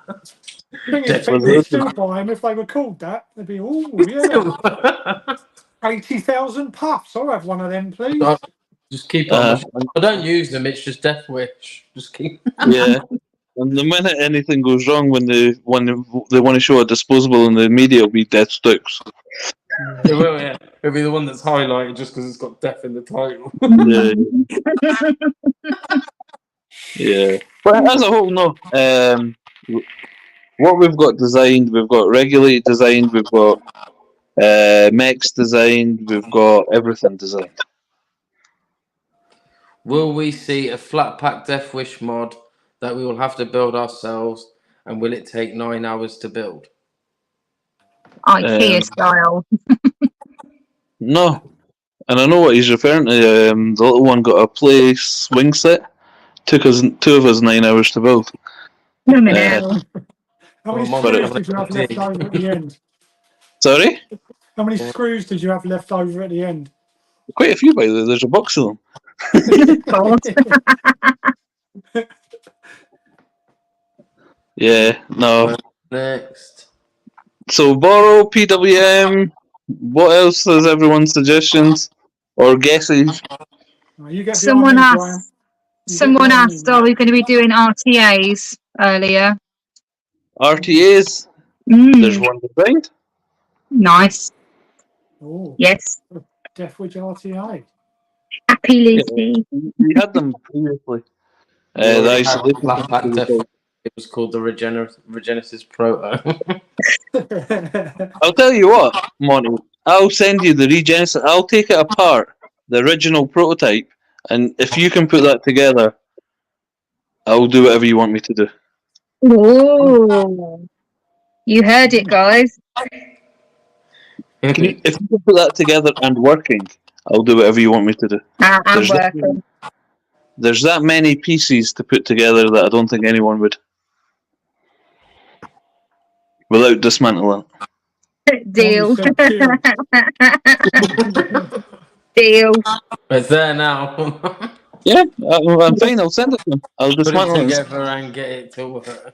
thing is, people would still buy them if they were called that. They'd be, oh, yeah. 80,000 puffs. I'll have one of them, please. Just keep on. I don't use them. It's just Deathwish. Just keep. Yeah. And the minute anything goes wrong when they want to show a disposable in the media, it'll be Death Sticks. It will, yeah. It'll be the one that's highlighted just because it's got death in the title. Yeah. But as a whole, no. What we've got designed, we've got regulated designed, we've got mechs designed, we've got everything designed. Will we see a flat pack Deathwish mod that we will have to build ourselves, and will it take 9 hours to build? IKEA style. No. And I know what he's referring to. The little one got a play swing set. Took us 2 of us 9 hours to build. How many screws did you have left over at the end? Sorry? How many screws did you have left over at the end? Quite a few, by the way. There's a box of them. Yeah, no. Next. So, borrow, PWM. What else is everyone's suggestions or guesses? Someone asked, are we going to be doing RTAs earlier? RTAs? There's one designed. Nice. Oh. Yes. Deathwish RTA. Happy Lucy. We had them previously. It was called the Regenesis Proto. I'll tell you what, Monty. I'll send you the Regenesis. I'll take it apart, the original prototype, and if you can put that together, I'll do whatever you want me to do. Ooh. You heard it, guys. If you can put that together and working, I'll do whatever you want me to do. I'm working. There's that many pieces to put together that I don't think anyone would. Without dismantling. Deal. Deal. It's there now. Yeah, I'm fine. I'll send it to him. I'll dismantle put it together and get it to work.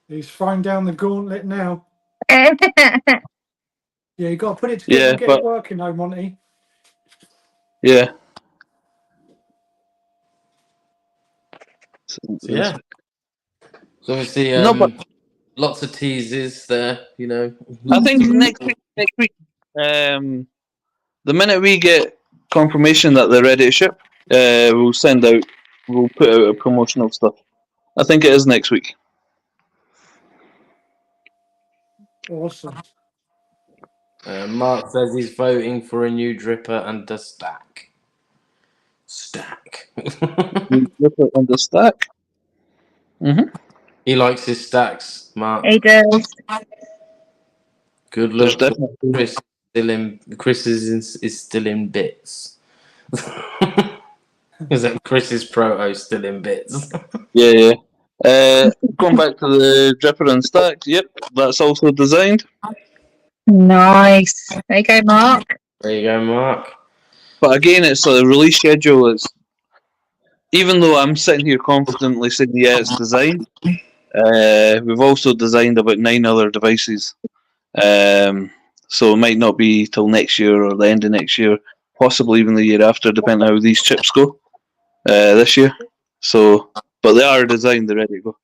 He's throwing down the gauntlet now. Yeah, you got to put it together and get it working, though, Monty. Yeah. So, yeah. So obviously, Lots of teases there, you know. I think Mhm. next week, the minute we get confirmation that they're ready to ship, we'll put out a promotional stuff. I think it is next week. Awesome. Mark says he's voting for a new dripper and a stack. Stack. We flip it on the stack. He likes his stacks, Mark. He does. There's Good luck. definitely Chris is still in bits. Is that Chris's proto still in bits? yeah. Going back to the dripper and stack. Yep, that's also designed. Nice. There you go, Mark. There you go, Mark. But again, it's a release schedule. It's even though I'm sitting here confidently saying yeah, it's designed. We've also designed about 9 other devices. So it might not be till next year or the end of next year, possibly even the year after, depending on how these chips go this year. So, but they are designed, they're ready to go.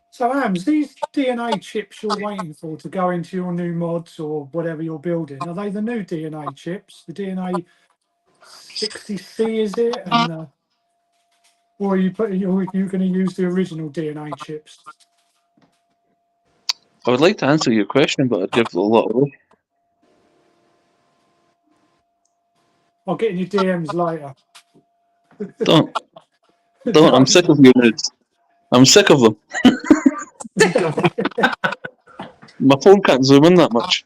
So, Ams, these DNA chips you're waiting for to go into your new mods or whatever you're building, are they the new DNA chips? The DNA 60C, is it? And or are you going to use the original DNA chips? I would like to answer your question, but I'd give a lot away. I'll get in your DMs later. Don't. I'm sick of your nudes. I'm sick of them. My phone can't zoom in that much.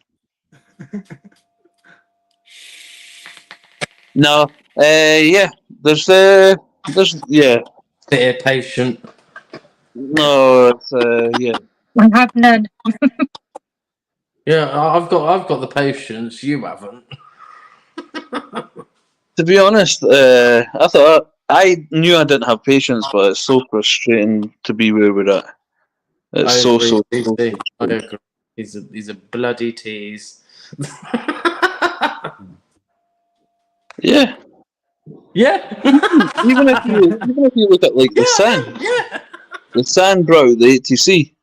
No, yeah, there's yeah. Bit of patient. No, it's yeah. I have none. Yeah, I've got the patience. You haven't. To be honest, I knew I didn't have patience, but it's so frustrating to be where we're at. It's so I agree. He's a bloody tease. Yeah. Yeah. even if you look at like the SAN. Yeah. The SAN brought out the ATC.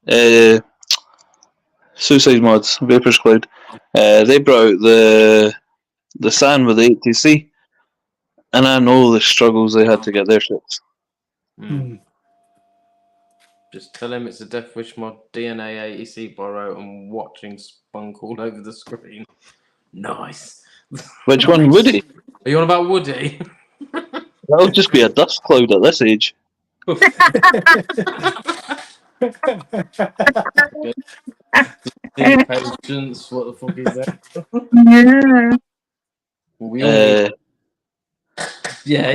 Suicide Mods, Vapors Cloud. They brought out the SAN with the ATC. And I know the struggles they had to get their ships. Just tell him it's a deathwish mod, DNA ATC borrow, and watching spunk all over the screen. Nice. Which one, Woody? Are you on about Woody? That'll just be a dust cloud at this age. Patience, what the fuck is that? Yeah. We all yeah,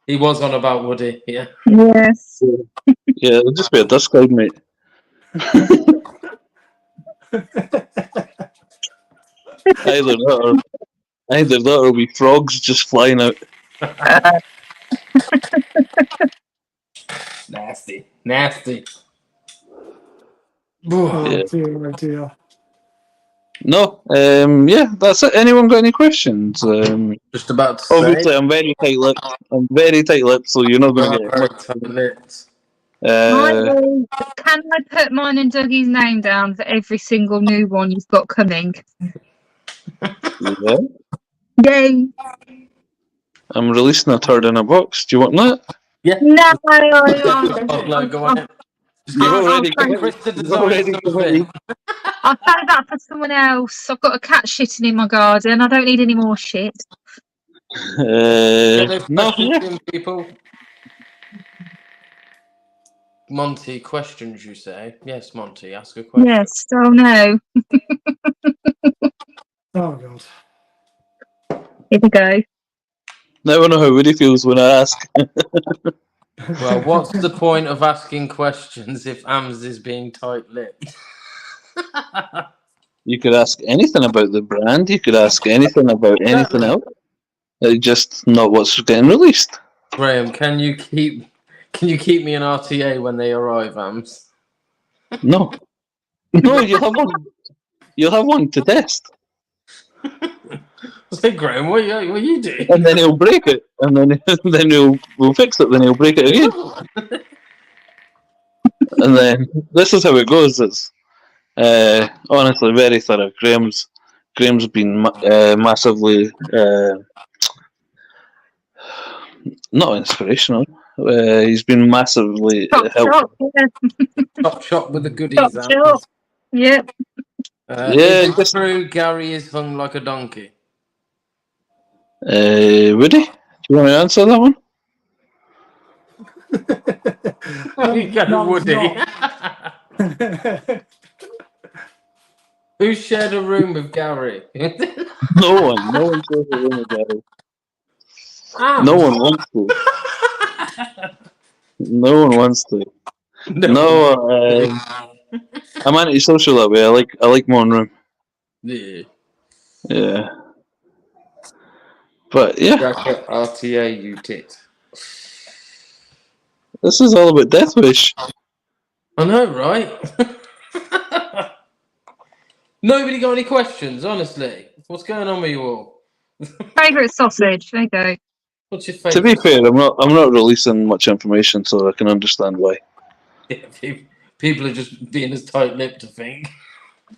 he was on about Woody, yeah. Yes. Yeah, it'll just be a dust cloud, mate. Either that or be frogs just flying out. Nasty. Oh, Yeah. dear, oh dear. No, yeah, that's it. Anyone got any questions? Just about to Obviously, say. I'm very tight-lipped, so you're not going to get it. Can I put mine and Dougie's name down for every single new one you've got coming? Yeah. Yay! I'm releasing a turd in a box. Do you want that? Yeah. No, Go on. You've I'll save that for someone else. I've got a cat shitting in my garden. I don't need any more shit. No. People. Monty, questions, you say? Yes, Monty, ask a question. Yes, oh no. Oh, God. Here we go. Now I know how Woody feels when I ask. Well, what's the point of asking questions if Ams is being tight-lipped? You could ask anything about the brand. You could ask anything about anything else. Just not what's getting released. Graham, can you keep me an RTA when they arrive, Ams? No, you'll have one. You'll have one to test, Say, Graham, what are you doing? and then he'll break it, and then we'll fix it. Then he'll break it again. And then this is how it goes. It's honestly very thorough. Graham's been massively not inspirational. He's been massively helpful. Top shop with the goodies. Top shop. Yep. Yeah, is it true Gary is hung like a donkey? Woody, do you want to answer that one? You go, No, Woody. it's Who shared a room with Gary? No one. No one shares a room with Gary. No one wants to. No one wants to. No, I'm antisocial that way. I like my own room. Yeah. Yeah. But yeah, Bracket RTA, you tit. this is all about Deathwish. I know, right? Nobody got any questions, honestly. What's going on with you all? Favourite sausage. There you go. What's your To favourite? be fair, I'm not releasing much information, so I can understand why. Yeah, people are just being as tight-lipped, I think.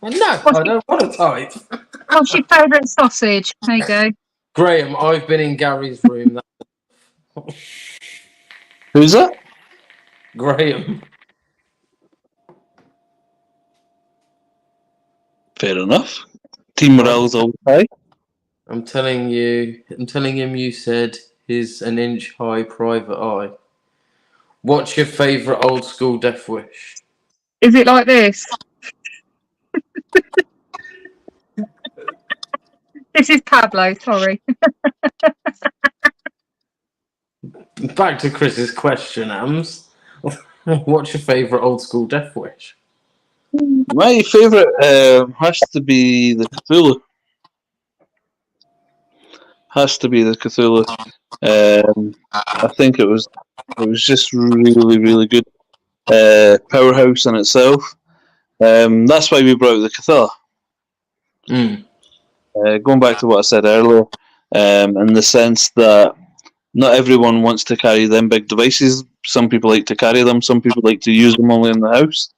No, I don't want to type. What's your favourite sausage? There you go. Graham, I've been in Gary's room. Who's that? Graham. Fair enough. Team morale's always high. I'm telling him you said he's an inch high private eye. What's your favourite old school death wish? Is it like this? This is Pablo, sorry. Back to Chris's question, Ams. What's your favourite old school death wish? My favourite has to be the Cthulhu. Has to be the Cthulhu. I think it was just really, really good. Powerhouse in itself. That's why we brought out the Cthulhu. Going back to what I said earlier, in the sense that not everyone wants to carry them big devices. Some people like to carry them. Some people like to use them only in the house.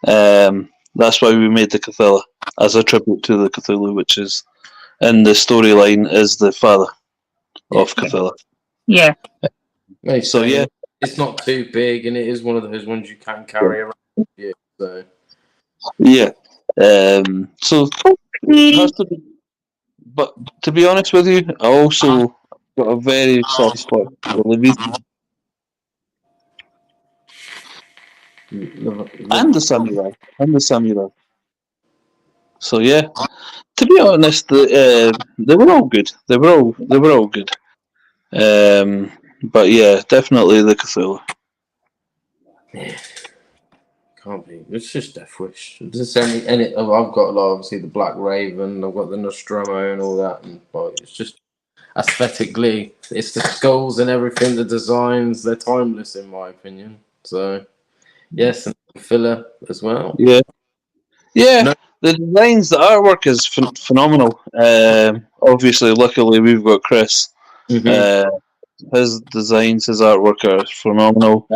That's why we made the Cthulhu as a tribute to the Cthulhu, which is in the storyline is the father of Cthulhu. Yeah. So yeah, it's not too big, and it is one of those ones you can carry around with you. So yeah. So it has to be. But to be honest with you, I also got a very soft spot for Leviathan and the samurai. So yeah, to be honest, they were all good. They were all good. But yeah, definitely the Cthulhu. yeah. Can't be. It's just Death Wish. There's any. I've got obviously the Black Raven. I've got the Nostromo and all that. And it's just aesthetically, it's the skulls and everything. The designs, they're timeless in my opinion. So yes, and filler as well. Yeah. No. The designs, the artwork is phenomenal. Obviously, luckily we've got Chris. His designs, his artwork are phenomenal.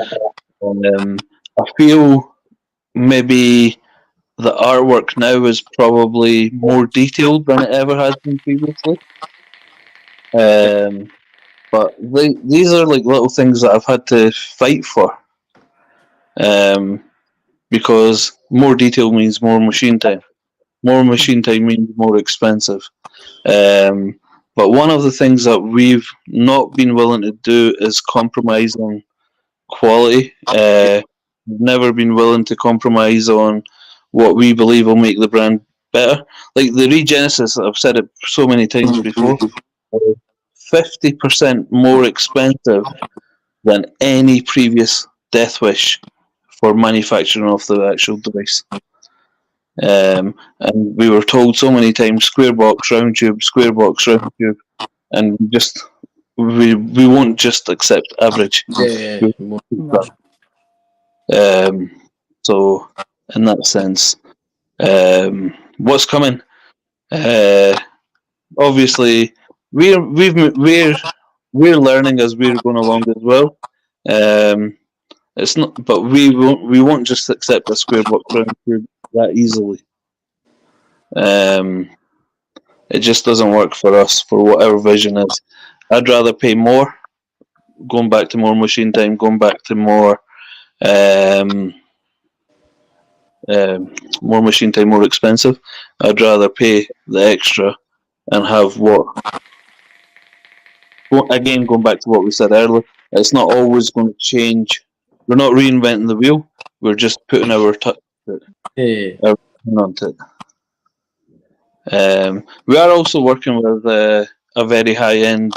I feel maybe the artwork now is probably more detailed than it ever has been previously. But these are like little things that I've had to fight for. Because more detail means more machine time. More machine time means more expensive. But one of the things that we've not been willing to do is compromise on quality. We've never been willing to compromise on what we believe will make the brand better. Like the Regenesis, I've said it so many times before, 50% more expensive than any previous Death Wish for manufacturing of the actual device. And we were told so many times, square box, round tube, and we won't just accept average. Yeah. So in that sense, what's coming? Obviously, we're learning as we're going along as well. It's not, but we won't just accept a square box round cube that easily. It just doesn't work for us for whatever vision is. I'd rather pay more, going back to more machine time, going back to more more machine time, more expensive. I'd rather pay the extra and have what. Again, going back to what we said earlier, it's not always going to change. We're not reinventing the wheel. We're just putting our touch onto it. We are also working with a very high-end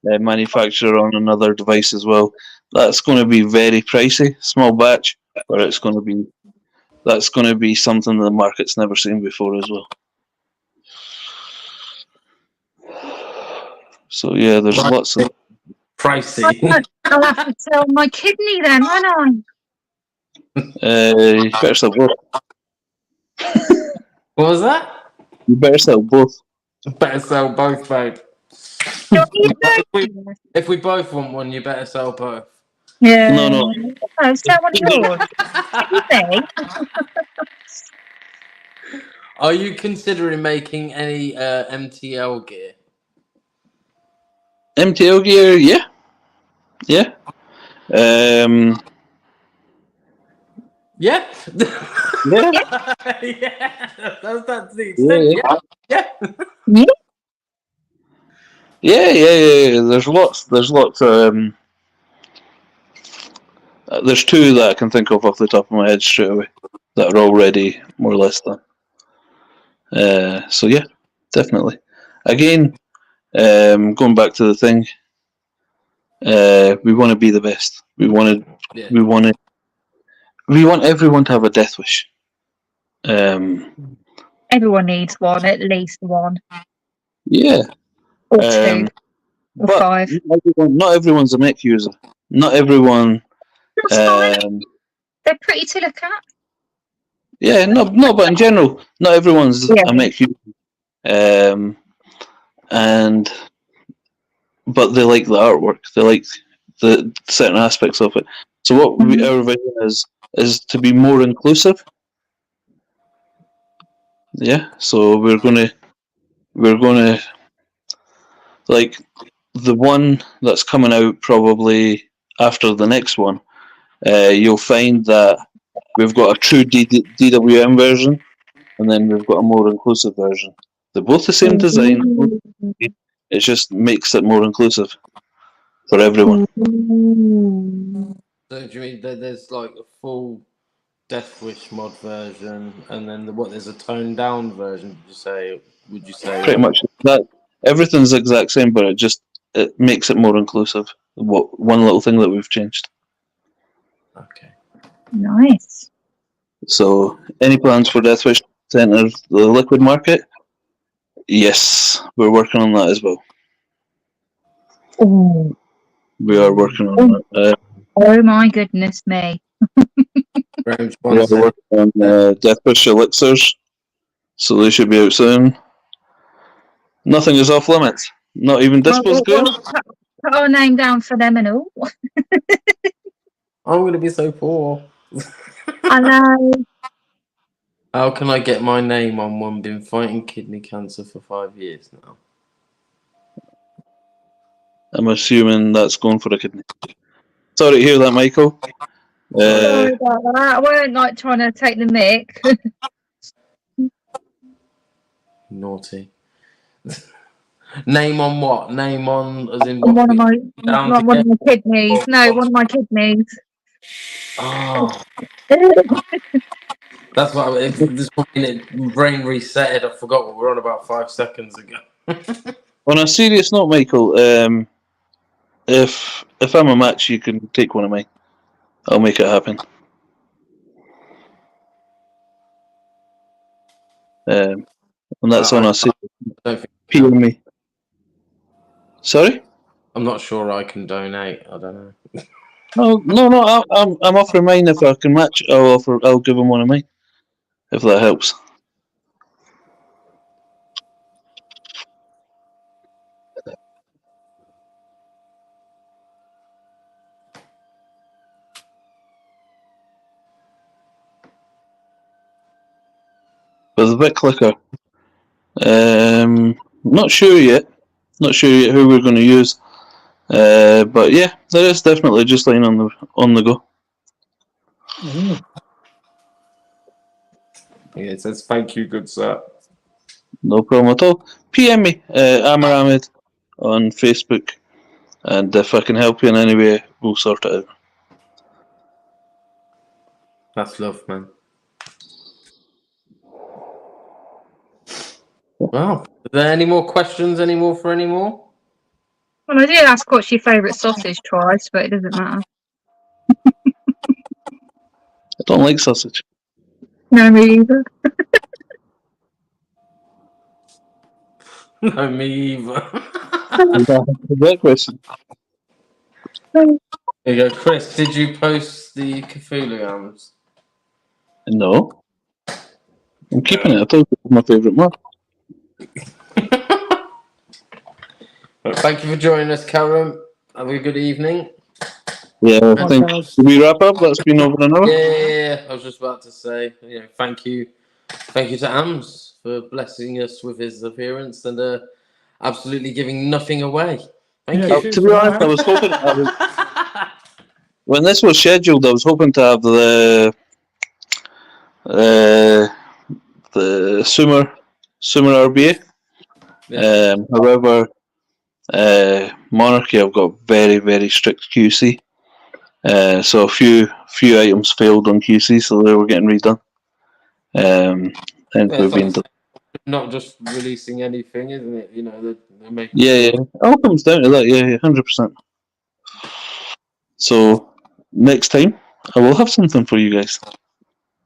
manufacturer on another device as well. That's going to be very pricey, small batch, but that's going to be something the market's never seen before as well. So yeah, there's lots of pricey. I'll have to sell my kidney then, won't I? you better sell both. What was that? You better sell both. Better sell both, babe. If we both want one, you better sell both. Yeah. No. Oh, sell one of yours. Did you say? Are you considering making any MTL gear? MTL gear, yeah. Yeah. Yeah. Yeah. That's the extent. Yeah. Yeah. There's lots. There's two that I can think of off the top of my head straight away that are already more or less done. So yeah, definitely. Again, going back to the thing, we want to be the best. We want everyone to have a death wish. Everyone needs one, at least one. Yeah. Or two. Or But 5. not everyone's a mech user. Not everyone. That's fine. They're pretty to look at. Yeah, no, but in general, not everyone's a mech user. But they like the artwork. They like the certain aspects of it. So what our vision is to be more inclusive. Yeah. So we're gonna like the one that's coming out probably after the next one. You'll find that we've got a true DWM version, and then we've got a more inclusive version. They're both the same design. It just makes it more inclusive for everyone. So do you mean that there's like a full deathwish mod version, and then there's a toned down version? Would you say? Pretty much that everything's the exact same, but it makes it more inclusive. One little thing that we've changed. Okay. Nice. So, any plans for Deathwish to enter the liquid market? Yes, we're working on that as well. Ooh. We are working on that. Oh my goodness me. We are working on Deathwish elixirs, so they should be out soon. Nothing is off limits. Not even Dispel's good. Put our name down for them and all. I'm going to be so poor. I know. How can I get my name on one? Been fighting kidney cancer for 5 years now. I'm assuming that's going for a kidney. Sorry to hear that, Michael. Sorry about that. I weren't like trying to take the mick. Naughty. Name on what? Name on as in one of my kidneys. No, one of my kidneys. Oh. That's what this brain resetted. I forgot what we were on about 5 seconds ago. On a serious note, Michael, if I'm a match, you can take one of mine. I'll make it happen. And that's on a serious. PM me. Sorry? I'm not sure I can donate. I don't know. No. I'm offering mine. If I can match, I'll give him one of mine. If that helps. with Vic Liquor. Not sure yet. Not sure yet who we're going to use. But yeah, there is definitely just line on the go. Ooh. Yeah, it says thank you, good sir. No problem at all. PM me, 𝕯𝖆𝖙𝖍𝖂𝖎𝖙 on Facebook, and if I can help you in any way, we'll sort it out. That's love, man. Wow. Are there any more questions? Any more? Well, I did ask what's your favourite sausage twice, but it doesn't matter. I don't like sausage. No, me either. No, me either. That question. There you go, Chris. Did you post the Cthulhu arms? No. I'm keeping it. I told you it's my favourite one. Well, thank you for joining us, Karen. Have a good evening. Yeah, I think. guys. Did we wrap up? That's been over an hour. Yeah, I was just about to say, thank you to Ams for blessing us with his appearance and absolutely giving nothing away. Thank Yeah, you. cheers To be for honest, that. I was hoping when this was scheduled, I was hoping to have the Sumer RBA. Yeah. However, Monarchy have got very, very strict QC. So a few items failed on QC, so they were getting redone. And we've been not just releasing anything, isn't it? They're making it all comes down to that. Yeah, 100%. So next time, I will have something for you guys.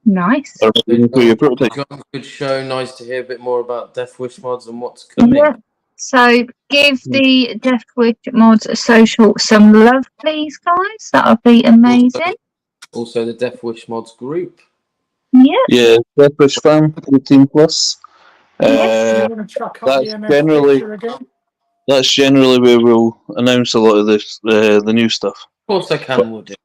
Nice. Or for your prototype. Good show. Nice to hear a bit more about deathwish mods and what's coming. Yeah. So give the deathwish mods a social some love, please, guys. That would be amazing. Also the deathwish mods group. Yeah, deathwish fan 18 plus. You want to chuck up That's the MF generally picture again? that's generally where we'll announce a lot of this the new stuff. Of course I can, Woody.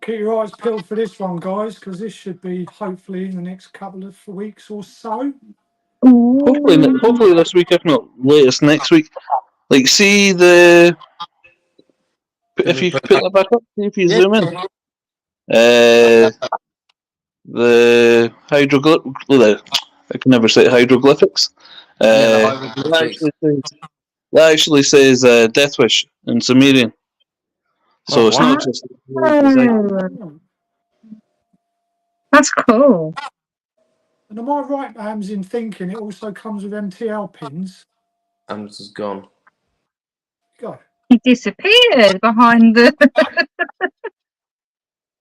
Keep your eyes peeled for this one, guys, because this should be hopefully in the next couple of weeks or so. Hopefully this week, if not latest next week. Like, see the if you put that back up, see if you zoom in. The I can never say hieroglyphics. That actually says Deathwish in Sumerian. So it's not just That's cool. And am I right, Ams, in thinking it also comes with MTL pins? Ams is gone. Go. He disappeared behind the.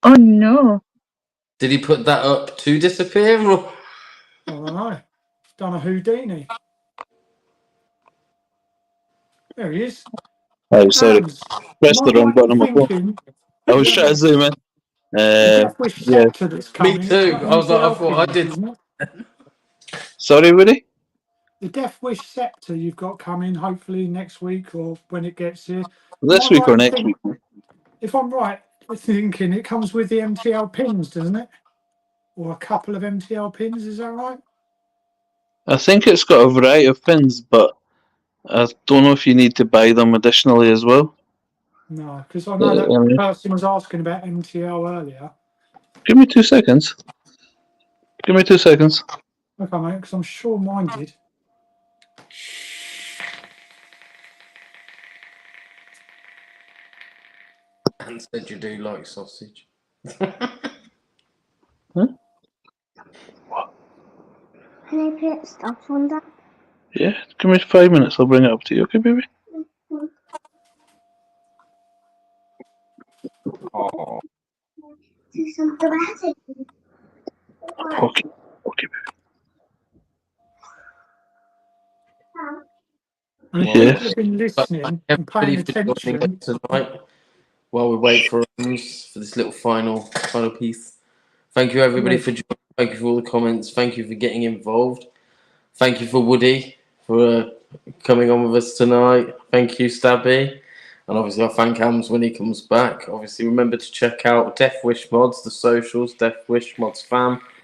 Oh no! Did he put that up to disappear? Or? I don't know. He's done a Houdini. There he is. Oh, sorry. Ams, Press the wrong button on my phone. I was trying to zoom in. The Deathwish Scepter that's coming. Me too. I thought I did. Sorry, Woody? The Deathwish Scepter you've got coming hopefully next week or when it gets here. This week or next week? If I'm right, I'm thinking it comes with the MTL pins, doesn't it? Or a couple of MTL pins, is that right? I think it's got a variety of pins, but I don't know if you need to buy them additionally as well. No, because I know that person was asking about MTL earlier. Give me 2 seconds. Okay, mate, because I'm sure mine did. And said you do like sausage. Huh? Can I put stuff on that? Yeah, give me 5 minutes. I'll bring it up to you, okay, baby? Oh. Do some dramatic. Okay, baby. And if people have been listening and paying attention tonight, while we wait for this little final piece. Thank you everybody for joining. Thank you for all the comments. Thank you for getting involved. Thank you for Woody for coming on with us tonight. Thank you, Stabby. And obviously I'll thank Ams when he comes back. Obviously remember to check out Deathwish Mods, the socials, Deathwish Mods Fam,